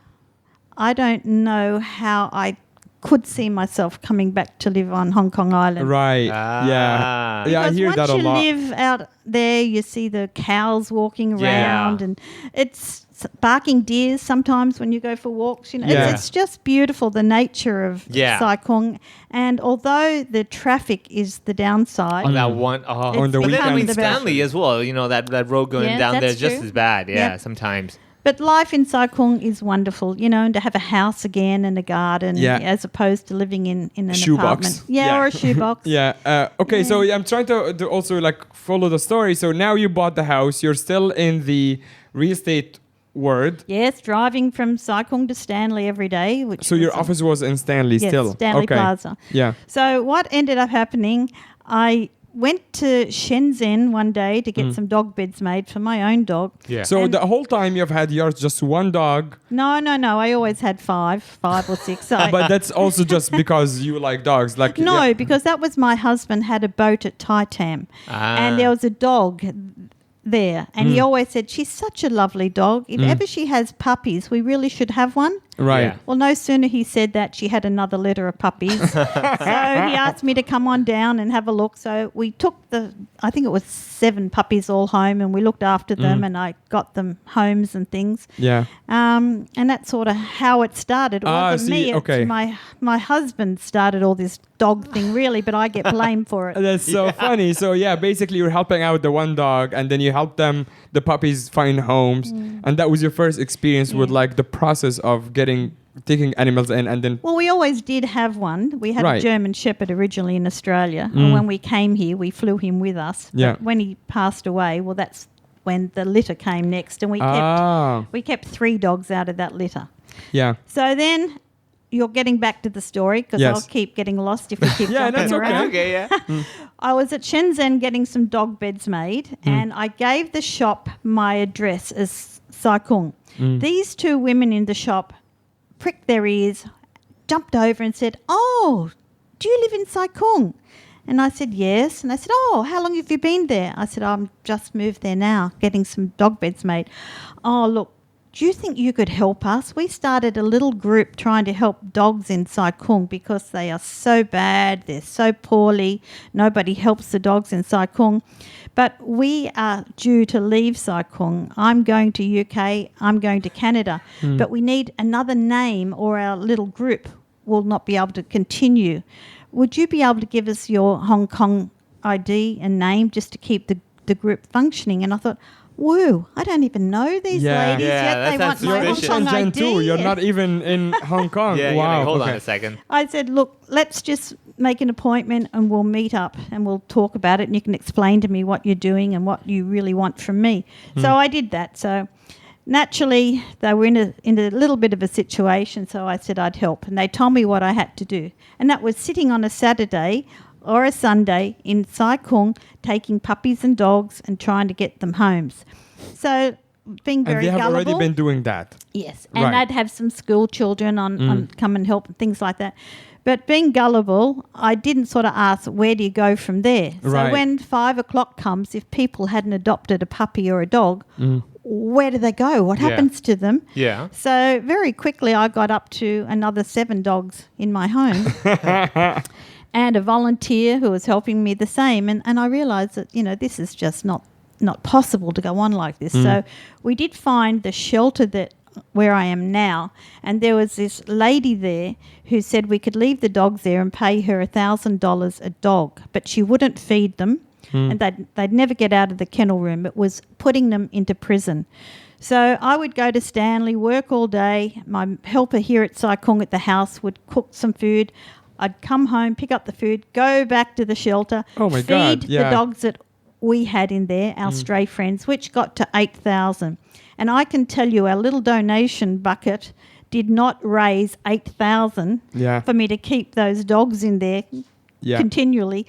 I don't know how I could see myself coming back to live on Hong Kong Island. Right. Ah. Yeah. Yeah, I Because hear once that a you lot. live out there, you see the cows walking Yeah. around, and it's barking deer sometimes when you go for walks. You know, Yeah. it's just beautiful, the nature of Yeah. Sai Kung. And although the traffic is the downside, On that one, On the but then, I mean, weekends about- Stanley as well. You know that road going Yeah, down there that's is just true. as bad. Yeah, Yeah. sometimes. but life in Sai Kung is wonderful, you know, and to have a house again and a garden, Yeah. as opposed to living in an Shoebox. apartment. Yeah, Yeah. or a shoebox. Yeah. Okay. So I'm trying to also like follow the story. So now you bought the house. You're still in the real estate world. Yes, driving from Sai Kung to Stanley every day. Which So your was- office was in Stanley Yes, still. Stanley Okay. Plaza. Yeah. So what ended up happening, I went to Shenzhen one day to get some dog beds made for my own dog. Yeah. So And- the whole time you've had yours just one dog, No, I always had five or six. So but that's also just because you like dogs. Like no, yeah. because that was my husband had a boat at Tai Tam, and there was a dog there, and he always said, "She's such a lovely dog. If ever she has puppies, we really should have one." Right. Yeah. Well, no sooner he said that, she had another litter of puppies. So he asked me to come on down and have a look. So we took I think it was 7 puppies all home, and we looked after them, and I got them homes and things. Yeah. And that's sort of how it started. It wasn't see, me. okay. It's my husband started all this dog thing, really, but I get blamed for it. That's so funny. So yeah, basically you're helping out the one dog, and then you help them, the puppies, find homes, and that was your first experience with like the process of taking animals in, and then Well, we always did have one. We had Right. a German Shepherd originally in Australia, and when we came here, we flew him with us. Yeah. But when he passed away, well, that's when the litter came next, and we kept 3 dogs out of that litter. yeah. So then, you're getting back to the story because Yes. I'll keep getting lost if we keep Yeah, jumping that's okay. around. Okay, yeah. I was at Shenzhen getting some dog beds made, and I gave the shop my address as Sai Kung. These 2 women in the shop pricked their ears, jumped over and said, "Oh, do you live in Sai Kung?" And I said, "Yes." And I said, "Oh, how long have you been there?" I said, "I'm just moved there now, getting some dog beds made." "Oh, look, do you think you could help us? We started a little group trying to help dogs in Sai Kung because they are so bad, they're so poorly, nobody helps the dogs in Sai Kung. But we are due to leave Sai Kung. I'm going to UK, I'm going to Canada, but we need another name or our little group will not be able to continue. Would you be able to give us your Hong Kong ID and name just to keep the group functioning?" And I thought, woo, I don't even know these Yeah. ladies Yeah, yet. that They want sounds my Hong suspicious. Kong Shenzhen ID. too. You're not even in Hong Kong. Yeah, wow. like, hold on okay. a second. I said, "Look, let's just make an appointment and we'll meet up and we'll talk about it and you can explain to me what you're doing and what you really want from me." So I did that. So naturally, they were in a little bit of a situation, so I said I'd help. And they told me what I had to do. And that was sitting on a Saturday or a Sunday in Sai Kung, taking puppies and dogs and trying to get them homes. So being And very they have gullible. already been doing that. Yes, and Right. I'd have some school children on come and help and things like that. But being gullible, I didn't sort of ask, where do you go from there? So Right. when 5 o'clock comes, if people hadn't adopted a puppy or a dog, where do they go? What Yeah. happens to them? Yeah. So very quickly, I got up to another 7 dogs in my home. and a volunteer who was helping me the same. And I realised that, this is just not possible to go on like this. So we did find the shelter where I am now, and there was this lady there who said we could leave the dogs there and pay her $1,000 a dog, but she wouldn't feed them, and they'd never get out of the kennel room. It was putting them into prison. So I would go to Stanley, work all day. My helper here at Sai Kung at the house would cook some food. I'd come home, pick up the food, go back to the shelter, feed the dogs that we had in there, our stray friends, which got to 8,000. And I can tell you our little donation bucket did not raise 8,000 for me to keep those dogs in there continually.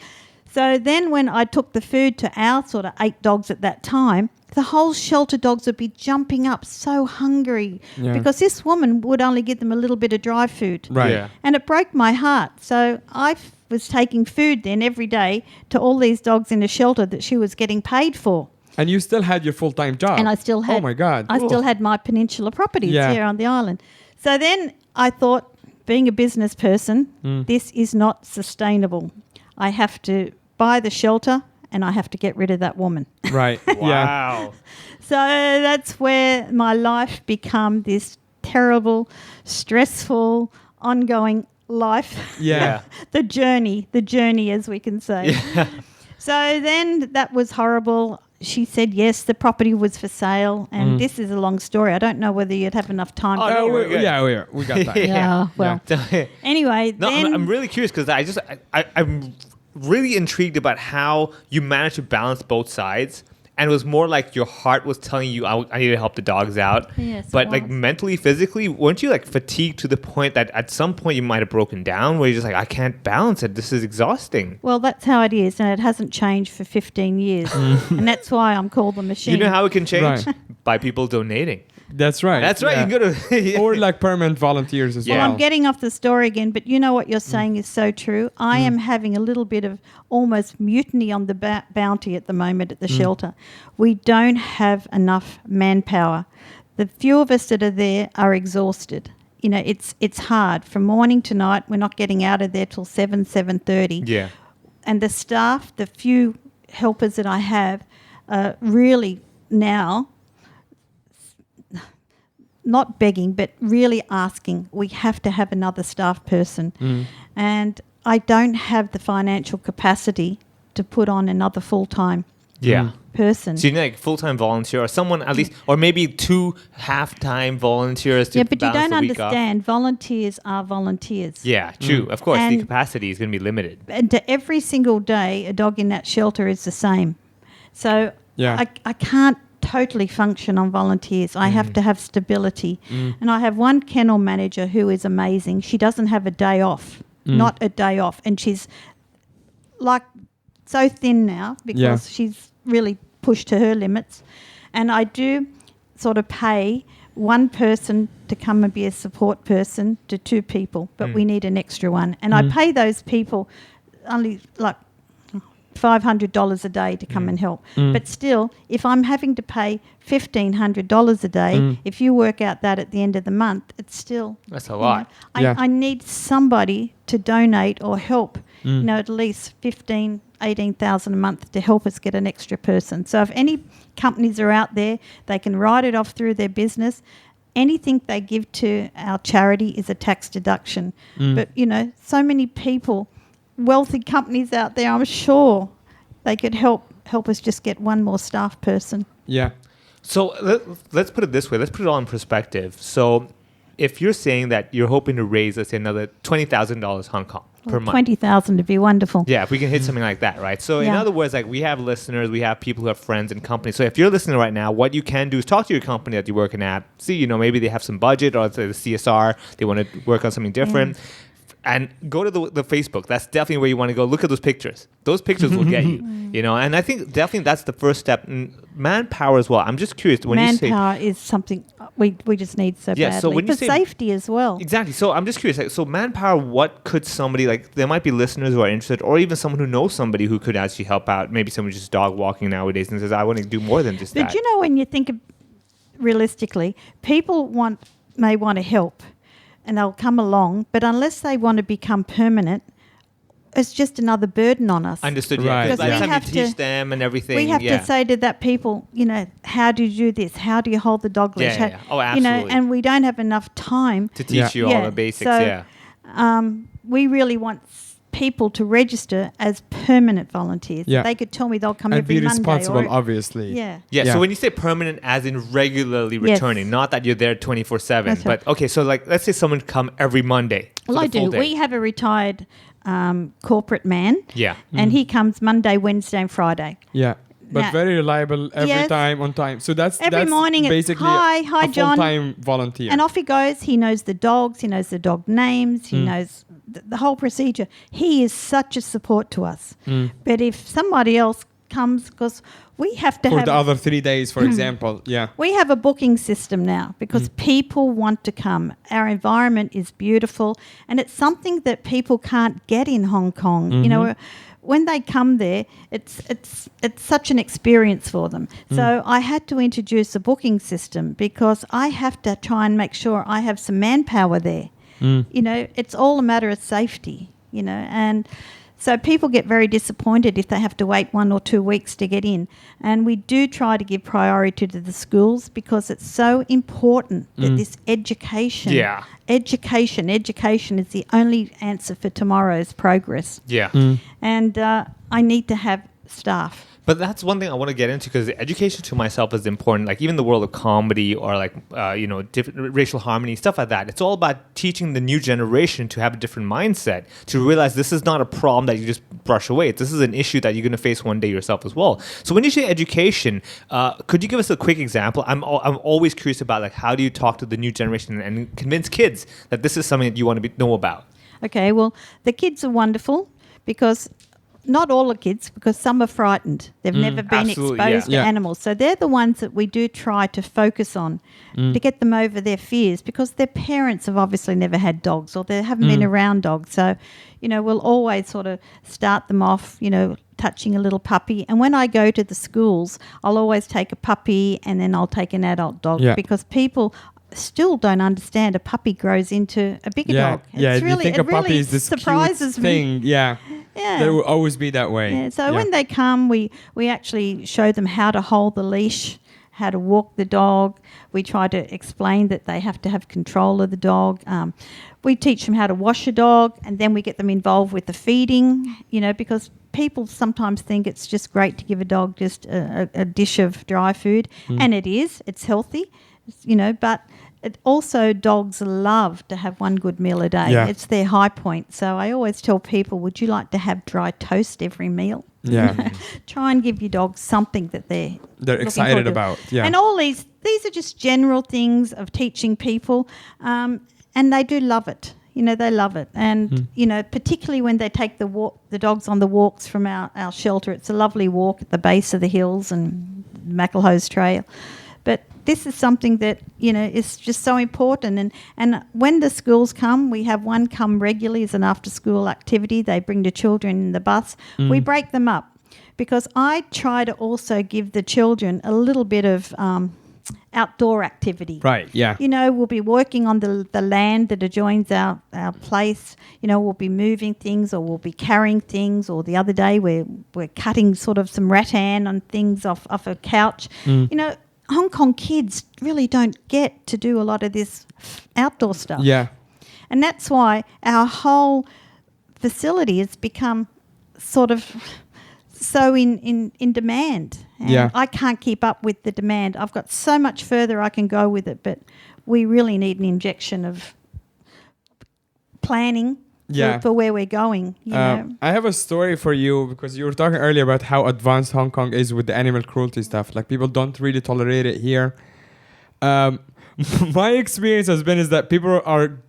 So then when I took the food to our sort of 8 dogs at that time, the whole shelter dogs would be jumping up so hungry because this woman would only give them a little bit of dry food. Right. Yeah. And it broke my heart. So I was taking food then every day to all these dogs in the shelter that she was getting paid for. And you still had your full-time job. And I still had. Oh my God. I still had my peninsula properties here on the island. So then I thought, being a business person, this is not sustainable. I have to buy the shelter and I have to get rid of that woman. Right. Wow. So that's where my life became this terrible, stressful, ongoing life. Yeah. The journey, as we can say. Yeah. So then that was horrible. She said, yes, the property was for sale. And this is a long story. I don't know whether you'd have enough time. Oh, no, we're good. We got that. Yeah, well. Anyway, No, then... I'm really curious because I'm really intrigued about how you managed to balance both sides. And it was more like your heart was telling you, I need to help the dogs out. Yes, but it like was. mentally, physically, weren't you like fatigued to the point that at some point you might have broken down where you're just like, I can't balance it. This is exhausting. Well, that's how it is, and it hasn't changed for 15 years. And that's why I'm called the machine. You know how it can change? Right. By people donating. That's right. That's right. Yeah. You can go to... Or like permanent volunteers as Yeah. well. I'm getting off the story again, but you know what you're saying is so true. I am having a little bit of almost mutiny on the bounty at the moment at the shelter. We don't have enough manpower. The few of us that are there are exhausted. It's hard. From morning to night, we're not getting out of there till 7:30. Yeah. And the staff, the few helpers that I have, are really now not begging, but really asking, we have to have another staff person. And I don't have the financial capacity to put on another full-time person. So you need like full-time volunteer or someone at least, or maybe 2 half-time volunteers to Yeah, but you balance don't the week off. understand. Volunteers are volunteers. Yeah, true. Of course, the And- capacity is going to be limited. And to every single day, a dog in that shelter is the same. So Yeah. I can't totally function on volunteers. I have to have stability. And I have one kennel manager who is amazing. She doesn't have a day off, not a day off. And she's like so thin now because she's really pushed to her limits. And I do sort of pay one person to come and be a support person to 2 people, but we need an extra one. And I pay those people only like $500 a day to come and help. But still, if I'm having to pay $1,500 a day, if you work out that at the end of the month, it's still... That's a lot. I need somebody to donate or help, at least 15, 18,000 a month to help us get an extra person. So if any companies are out there, they can write it off through their business. Anything they give to our charity is a tax deduction. But, so many people... wealthy companies out there, I'm sure they could help us just get one more staff person. Yeah. So let's put it this way. Let's put it all in perspective. So if you're saying that you're hoping to raise, let's say, another $20,000 Hong Kong per month. 20,000 to be wonderful. Yeah, if we can hit something like that, right? So in Yeah. other words, like we have listeners, we have people who have friends and companies. So if you're listening right now, what you can do is talk to your company that you're working at. See, maybe they have some budget or the CSR. They want to work on something different. And go to the Facebook. That's definitely where you want to go. Look at those pictures. Those pictures will get you. And I think definitely that's the first step. And manpower as well. I'm just curious when you say Manpower is something we just need so Yeah, so badly. when you For say- safety as well. exactly. So I'm just curious. Like, so manpower. What could somebody like? There might be listeners who are interested, or even someone who knows somebody who could actually help out. Maybe someone just dog walking nowadays and says, "I want to do more than just But that." when you think of realistically, people may want to help and they'll come along, but unless they want to become permanent, it's just another burden on us. Understood. Right, Yeah. Because by yeah. the time We you have teach to- them and everything. We have yeah. to say to that people, how do you do this? How do you hold the dog leash? Yeah, yeah, yeah. Oh, You absolutely. and we don't have enough time. to teach you all the basics. So, we really want people to register as permanent volunteers. Yeah. They could tell me they'll come And every be Monday. responsible, or, obviously. yeah. Yeah, Yeah. so when you say permanent, as in regularly Yes. returning, not that you're there 24/7. That's right. But okay, so like let's say someone come every Monday. for Well, I the full do. day. We have a retired corporate man, Yeah. and he comes Monday, Wednesday, and Friday. Yeah. But Now- very reliable every Yes. time on time. So that's Every morning it's, basically "Hi, a John." full-time volunteer. And off he goes. He knows the dogs. He knows the dog names. He knows the whole procedure. He is such a support to us. But if somebody else comes, because we have to for have the other 3 days, for example. Yeah. we have a booking system now because people want to come. Our environment is beautiful, and it's something that people can't get in Hong Kong. You know, when they come there, it's such an experience for them. So I had to introduce a booking system because I have to try and make sure I have some manpower there. You know, it's all a matter of safety. And so people get very disappointed if they have to wait 1 or 2 weeks to get in. And we do try to give priority to the schools because it's so important that this education, Yeah. education is the only answer for tomorrow's progress. Yeah. And I need to have staff. But that's one thing I want to get into because education to myself is important. Like even the world of comedy or like, different racial harmony, stuff like that. It's all about teaching the new generation to have a different mindset, to realize this is not a problem that you just brush away. This is an issue that you're going to face one day yourself as well. So when you say education, could you give us a quick example? I'm always curious about like how do you talk to the new generation and convince kids that this is something that you want to know about? Okay, well, the kids are wonderful because not all the kids, because some are frightened. They've never been absolutely, exposed yeah. to Yeah. animals. So they're the ones that we do try to focus on to get them over their fears because their parents have obviously never had dogs or they haven't been around dogs. So, we'll always sort of start them off, touching a little puppy. And when I go to the schools, I'll always take a puppy and then I'll take an adult dog Yeah. because people still don't understand a puppy grows into a bigger Yeah. dog. Yeah. It's You think it a puppy really is this surprises cute me. thing. Yeah. Yeah. That will always be that way. Yeah, so when they come, we actually show them how to hold the leash, how to walk the dog. We try to explain that they have to have control of the dog. We teach them how to wash a dog, and then we get them involved with the feeding, because people sometimes think it's just great to give a dog just a dish of dry food, and it is. It's healthy, but it also dogs love to have one good meal a day. Yeah. It's their high point. So I always tell people, would you like to have dry toast every meal? Yeah. Try and give your dog something that they're looking excited forward to. about. Yeah. And all these are just general things of teaching people, and they do love it. They love it. And, particularly when they take the dogs on the walks from our shelter. It's a lovely walk at the base of the hills and Macklehose Trail. But this is something that, is just so important. And when the schools come, we have one come regularly as an after-school activity. They bring the children in the bus. We break them up because I try to also give the children a little bit of outdoor activity. Right. Yeah. We'll be working on the land that adjoins our place. We'll be moving things or we'll be carrying things. Or the other day we're cutting sort of some rattan on things off a couch. Hong Kong kids really don't get to do a lot of this outdoor stuff. Yeah. And that's why our whole facility has become sort of so in demand. And Yeah. I can't keep up with the demand. I've got so much further I can go with it, but we really need an injection of planning Yeah. for where we're going. I have a story for you because you were talking earlier about how advanced Hong Kong is with the animal cruelty stuff. Like people don't really tolerate it here. My experience has been is that people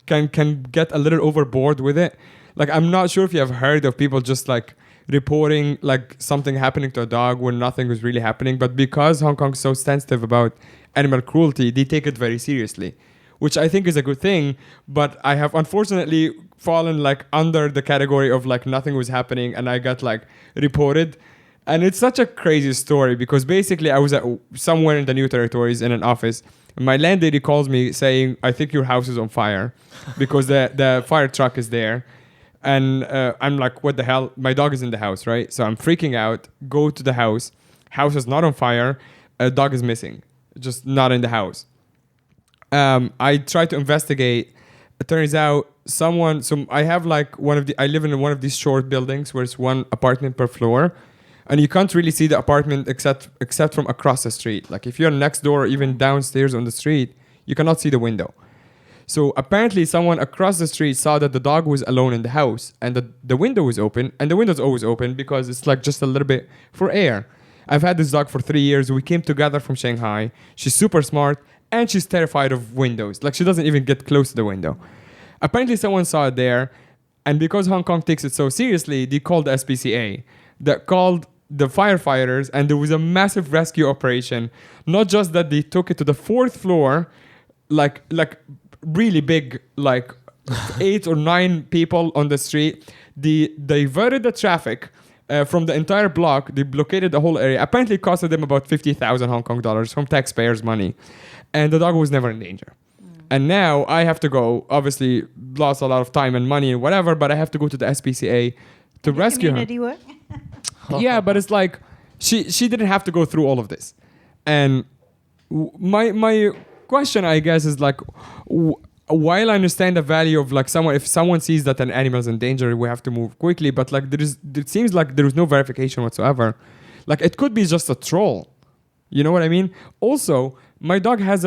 can get a little overboard with it. Like I'm not sure if you have heard of people just like reporting like something happening to a dog when nothing was really happening, but because Hong Kong is so sensitive about animal cruelty, they take it very seriously, which I think is a good thing. But I have unfortunately fallen like under the category of like nothing was happening and I got like reported. And it's such a crazy story because basically I was at somewhere in the New Territories in an office and my landlady calls me saying, I think your house is on fire because the fire truck is there. And I'm like, what the hell? My dog is in the house, right? So I'm freaking out. Go to the house. House is not on fire. A dog is missing, just not in the house. I try to investigate. It turns out someone. So I have like I live in one of these short buildings where it's one apartment per floor, and you can't really see the apartment except from across the street. Like if you're next door or even downstairs on the street, you cannot see the window. So apparently someone across the street saw that the dog was alone in the house and the window was open, and the window's always open because it's like just a little bit for air. I've had this dog for 3 years. We came together from Shanghai. She's super smart and she's terrified of windows. Like she doesn't even get close to the window. Apparently someone saw it there, and because Hong Kong takes it so seriously, they called the SPCA. That called the firefighters, and there was a massive rescue operation. Not just that they took it to the 4th floor, like really big, like 8 or 9 people on the street. They diverted the traffic from the entire block. They blockaded the whole area. Apparently it costed them about 50,000 Hong Kong dollars from taxpayers' money. And the dog was never in danger. And now I have to go, obviously lost a lot of time and money and whatever, but I have to go to the SPCA to rescue her. Community work. Yeah, but it's like she didn't have to go through all of this. And my question, I guess, is like, while I understand the value of like if someone sees that an animal is in danger, we have to move quickly. But like it seems like there is no verification whatsoever. Like it could be just a troll. You know what I mean? Also, my dog has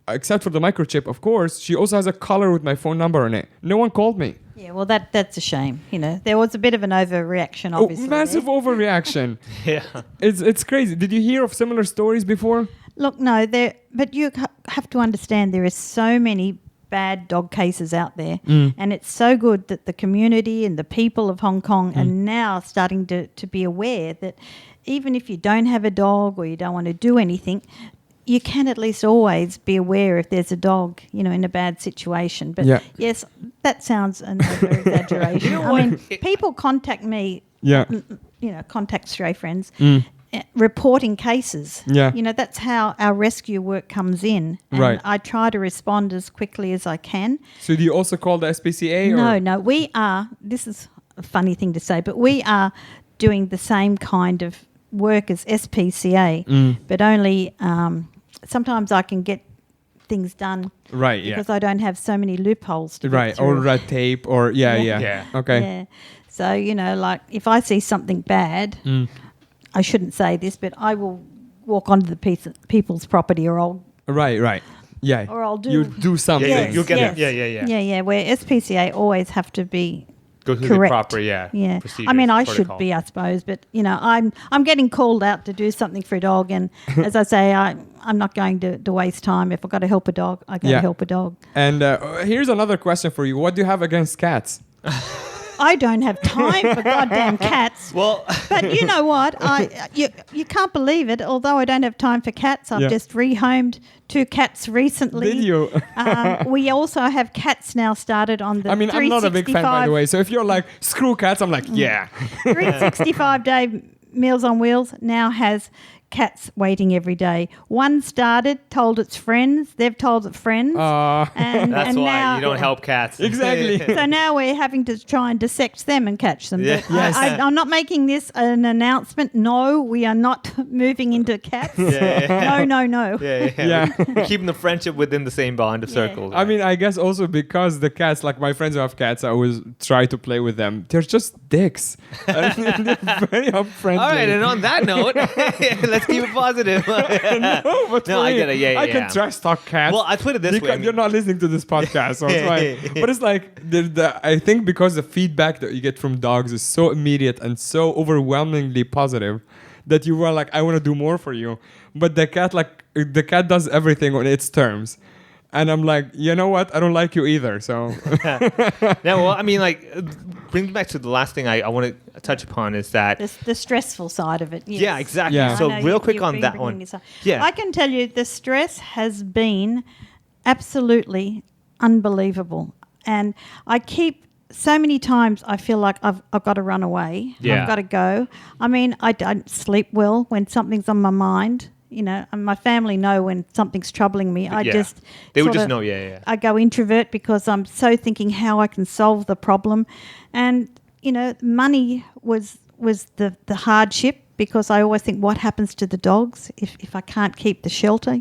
except for the microchip, of course, she also has a collar with my phone number on it. No one called me. Yeah, well, that's a shame. You know, there was a bit of an overreaction, obviously. Massive overreaction. Yeah. It's crazy. Did you hear of similar stories before? Look, no, but you have to understand there are so many bad dog cases out there, and it's so good that the community and the people of Hong Kong are now starting to be aware that even if you don't have a dog or you don't want to do anything, you can at least always be aware if there's a dog, in a bad situation. But yes, that sounds an over-exaggeration. I mean, people contact me, contact stray friends, reporting cases. Yeah. That's how our rescue work comes in. And right. I try to respond as quickly as I can. So do you also call the SPCA? No, we are, this is a funny thing to say, but we are doing the same kind of work as SPCA, but only sometimes I can get things done because I don't have so many loopholes to get through. Or red tape or yeah. Okay. Yeah. So, like if I see something bad, I shouldn't say this, but I will walk onto the people's property or I'll... Right. Yeah. Or I'll do... You do something. Yeah, you'll get it. Yeah. Yeah, where SPCA always have to be go through correct. the proper, Yeah. procedures, I mean, I protocol. should be, I suppose, but, I'm getting called out to do something for a dog, and as I say, I'm not going to waste time. If I've got to help a dog, I got to help a dog. And here's another question for you. What do you have against cats? I don't have time for goddamn cats. Well, but you know what? You can't believe it. Although I don't have time for cats, I've just rehomed 2 cats recently. Did you? We also have cats now started on the. I mean, I'm not a big fan, by the way. So if you're like screw cats, I'm like 365-day Meals on Wheels now has cats waiting every day. One started, told its friends. They've told its friends. And that's why now, you don't help cats. Exactly. So now we're having to try and dissect them and catch them. Yeah. But I'm not making this an announcement. No, we are not moving into cats. No. Yeah. We're keeping the friendship within the same bond of circles. I mean, I guess also because the cats, like my friends who have cats, I always try to play with them. They're just dicks. They're very unfriendly. All right, and on that note, let's keep it positive. No, but No, I get it. Yeah. I can trash talk cats. Well, I put it this way. You're not listening to this podcast, so it's fine. But it's like, I think because the feedback that you get from dogs is so immediate and so overwhelmingly positive that you were like, I want to do more for you. But the cat does everything on its terms. And I'm like, you know what? I don't like you either. So, well, I mean, bring me back to the last thing I want to touch upon is that the stressful side of it. Yes. Yeah, exactly. Yeah. So I know real quick you've on been that bringing one. this up. Yeah, I can tell you the stress has been absolutely unbelievable, and I keep so many times I feel like I've got to run away. Yeah. I've got to go. I mean, I don't sleep well when something's on my mind. and my family know when something's troubling me. I Yeah. just They would sort just of- know, yeah. I go introvert because I'm so thinking how I can solve the problem, and money was the hardship, because I always think, what happens to the dogs if I can't keep the shelter?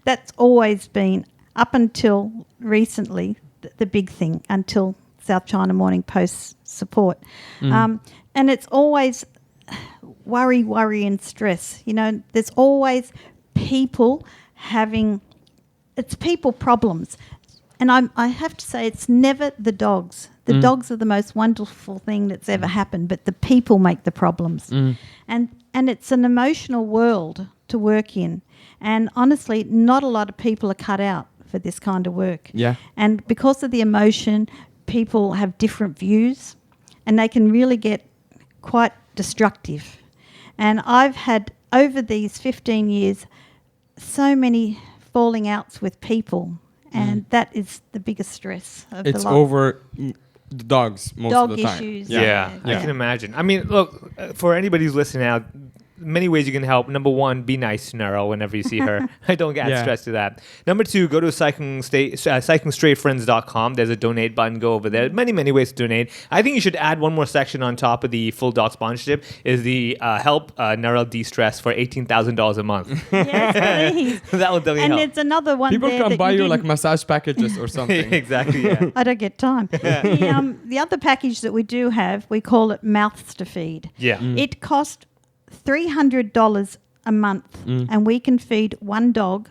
That's always been, up until recently, the big thing, until South China Morning Post support. And it's always worry and stress. There's always people it's people problems. And I have to say, it's never the dogs. The dogs are the most wonderful thing that's ever happened, but the people make the problems. And it's an emotional world to work in. And honestly, not a lot of people are cut out for this kind of work. Yeah. And because of the emotion, people have different views, and they can really get quite destructive. And I've had, over these 15 years, so many falling outs with people, and that is the biggest stress of It's the lot. over the dogs most Dog of the time. issues. Yeah, I can imagine. I mean, look, for anybody who's listening out, many ways you can help. Number one, be nice to Narelle whenever you see her. I don't get stressed to that. Number two, go to SaiKungStrayFriends.com. There's a donate button. Go over there. Many, many ways to donate. I think you should add one more section on top of the full dog sponsorship, is the help Narelle de-stress for $18,000 a month. Yes, please. That will definitely And help. there's another one People there can that buy you like didn't- massage packages or something. Exactly, yeah. I don't get time. The other package that we do have, we call it Mouths to Feed. Yeah. It costs $300 a month, and we can feed one dog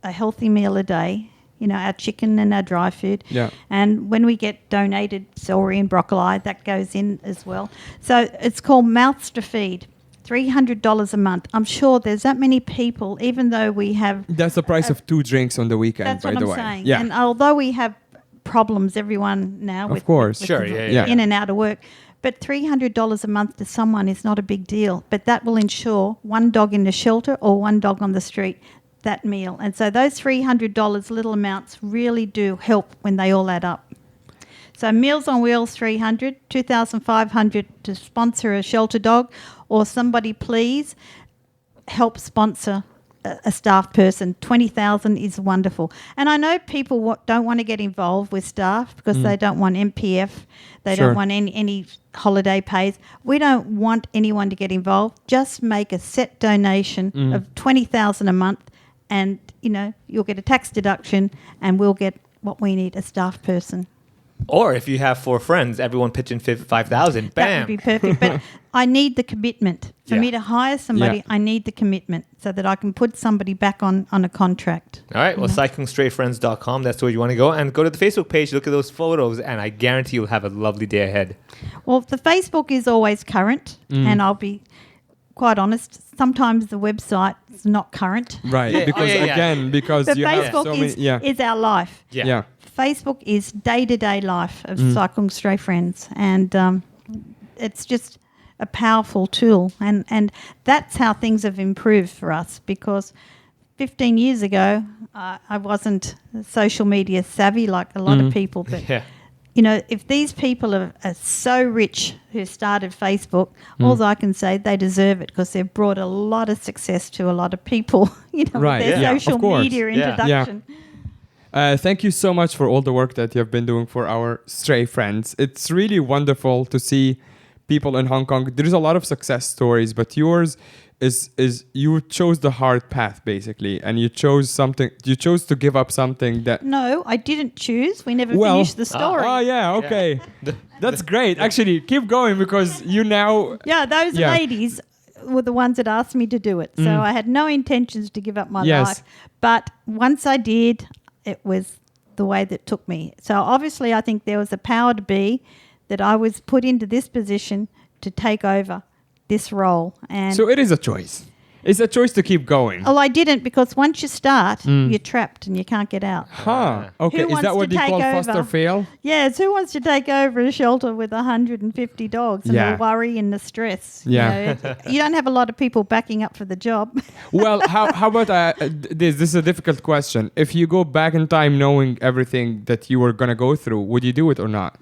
a healthy meal a day, our chicken and our dry food. Yeah. And when we get donated celery and broccoli, that goes in as well. So it's called Mouths to Feed, $300 a month. I'm sure there's that many people, even though we have... That's the price of 2 drinks on the weekend, That's by what the I'm way. saying. Yeah. And although we have problems, everyone now Of with course. Sure, the yeah. in and out of work, but $300 a month to someone is not a big deal. But that will ensure one dog in the shelter or one dog on the street that meal. And so those $300 little amounts really do help when they all add up. So Meals on Wheels, $300, $2,500 to sponsor a shelter dog, or somebody please help sponsor a staff person. $20,000 is wonderful. And I know people don't want to get involved with staff because they don't want MPF, they Sure. don't want any holiday pays. We don't want anyone to get involved. Just make a set donation of $20,000 a month, and you'll get a tax deduction, and we'll get what we need, a staff person. Or if you have 4 friends, everyone pitch in $5,000. That Bam. would be perfect. But I need the commitment. For Yeah. me to hire somebody, Yeah. I need the commitment so that I can put somebody back on a contract. All right. Well, SaiKungStrayFriends.com. That's where you want to go. And go to the Facebook page, look at those photos, and I guarantee you'll have a lovely day ahead. Well, the Facebook is always current, and I'll be quite honest, sometimes the website is not current. Right. Yeah. Because, Oh, yeah, yeah. again, because But you have Facebook so many... is our life. Yeah. Facebook is day-to-day life of Sai Kung Stray Friends, and it's just a powerful tool, and that's how things have improved for us, because 15 years ago I wasn't social media savvy like a lot of people, but Yeah. if these people are so rich who started Facebook, all I can say, they deserve it, because they've brought a lot of success to a lot of people, Right, with their yeah, social of course. media Yeah. introduction. Thank you so much for all the work that you have been doing for our stray friends. It's really wonderful to see people in Hong Kong. There's a lot of success stories, but yours is you chose the hard path, basically, and you chose to give up something that... No, I didn't choose. We never finished the story. Oh, yeah, okay. That's great. Actually, keep going, because you now... Yeah, those Yeah. ladies were the ones that asked me to do it. So I had no intentions to give up my Yes. life. But once I did, it was the way that took me. So obviously I think there was a power to be that I was put into this position to take over this role. And So it is a choice. It's a choice to keep going. well, I didn't, because once you start, you're trapped and you can't get out. Huh. Okay, Who is wants that what to you take call over? foster fail? Yes, who wants to take over a shelter with 150 dogs and Yeah. the worry and the stress? Yeah. You don't have a lot of people backing up for the job. Well, how about this is a difficult question. If you go back in time knowing everything that you were going to go through, would you do it or not?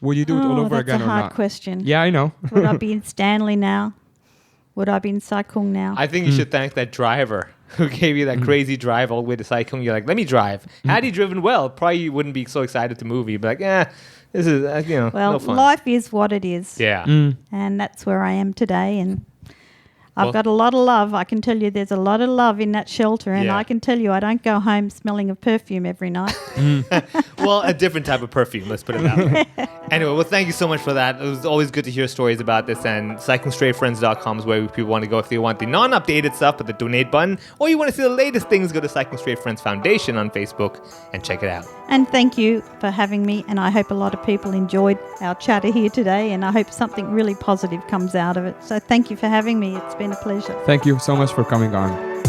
Would you do it all over that's again a or hard not? question. Yeah, I know. Would I be in Stanley now? would I be in Sai Kung now? I think you should thank that driver who gave you that crazy drive all the way to Sai Kung. You're like, let me drive. Had he driven well, probably you wouldn't be so excited to move. You'd be like, this is, well, no fun. life is what it is. Yeah. And that's where I am today. And I've Well- got a lot of love. I can tell you there's a lot of love in that shelter. And Yeah. I can tell you I don't go home smelling of perfume every night. Well, a different type of perfume, let's put it that way. Anyway, well, thank you so much for that. It was always good to hear stories about this. And SaiKungStrayFriends.com is where people want to go if they want the non-updated stuff, but the donate button. Or you want to see the latest things, go to Sai Kung Stray Friends Foundation on Facebook and check it out. And thank you for having me. And I hope a lot of people enjoyed our chatter here today. And I hope something really positive comes out of it. So thank you for having me. It's been a pleasure. Thank you so much for coming on.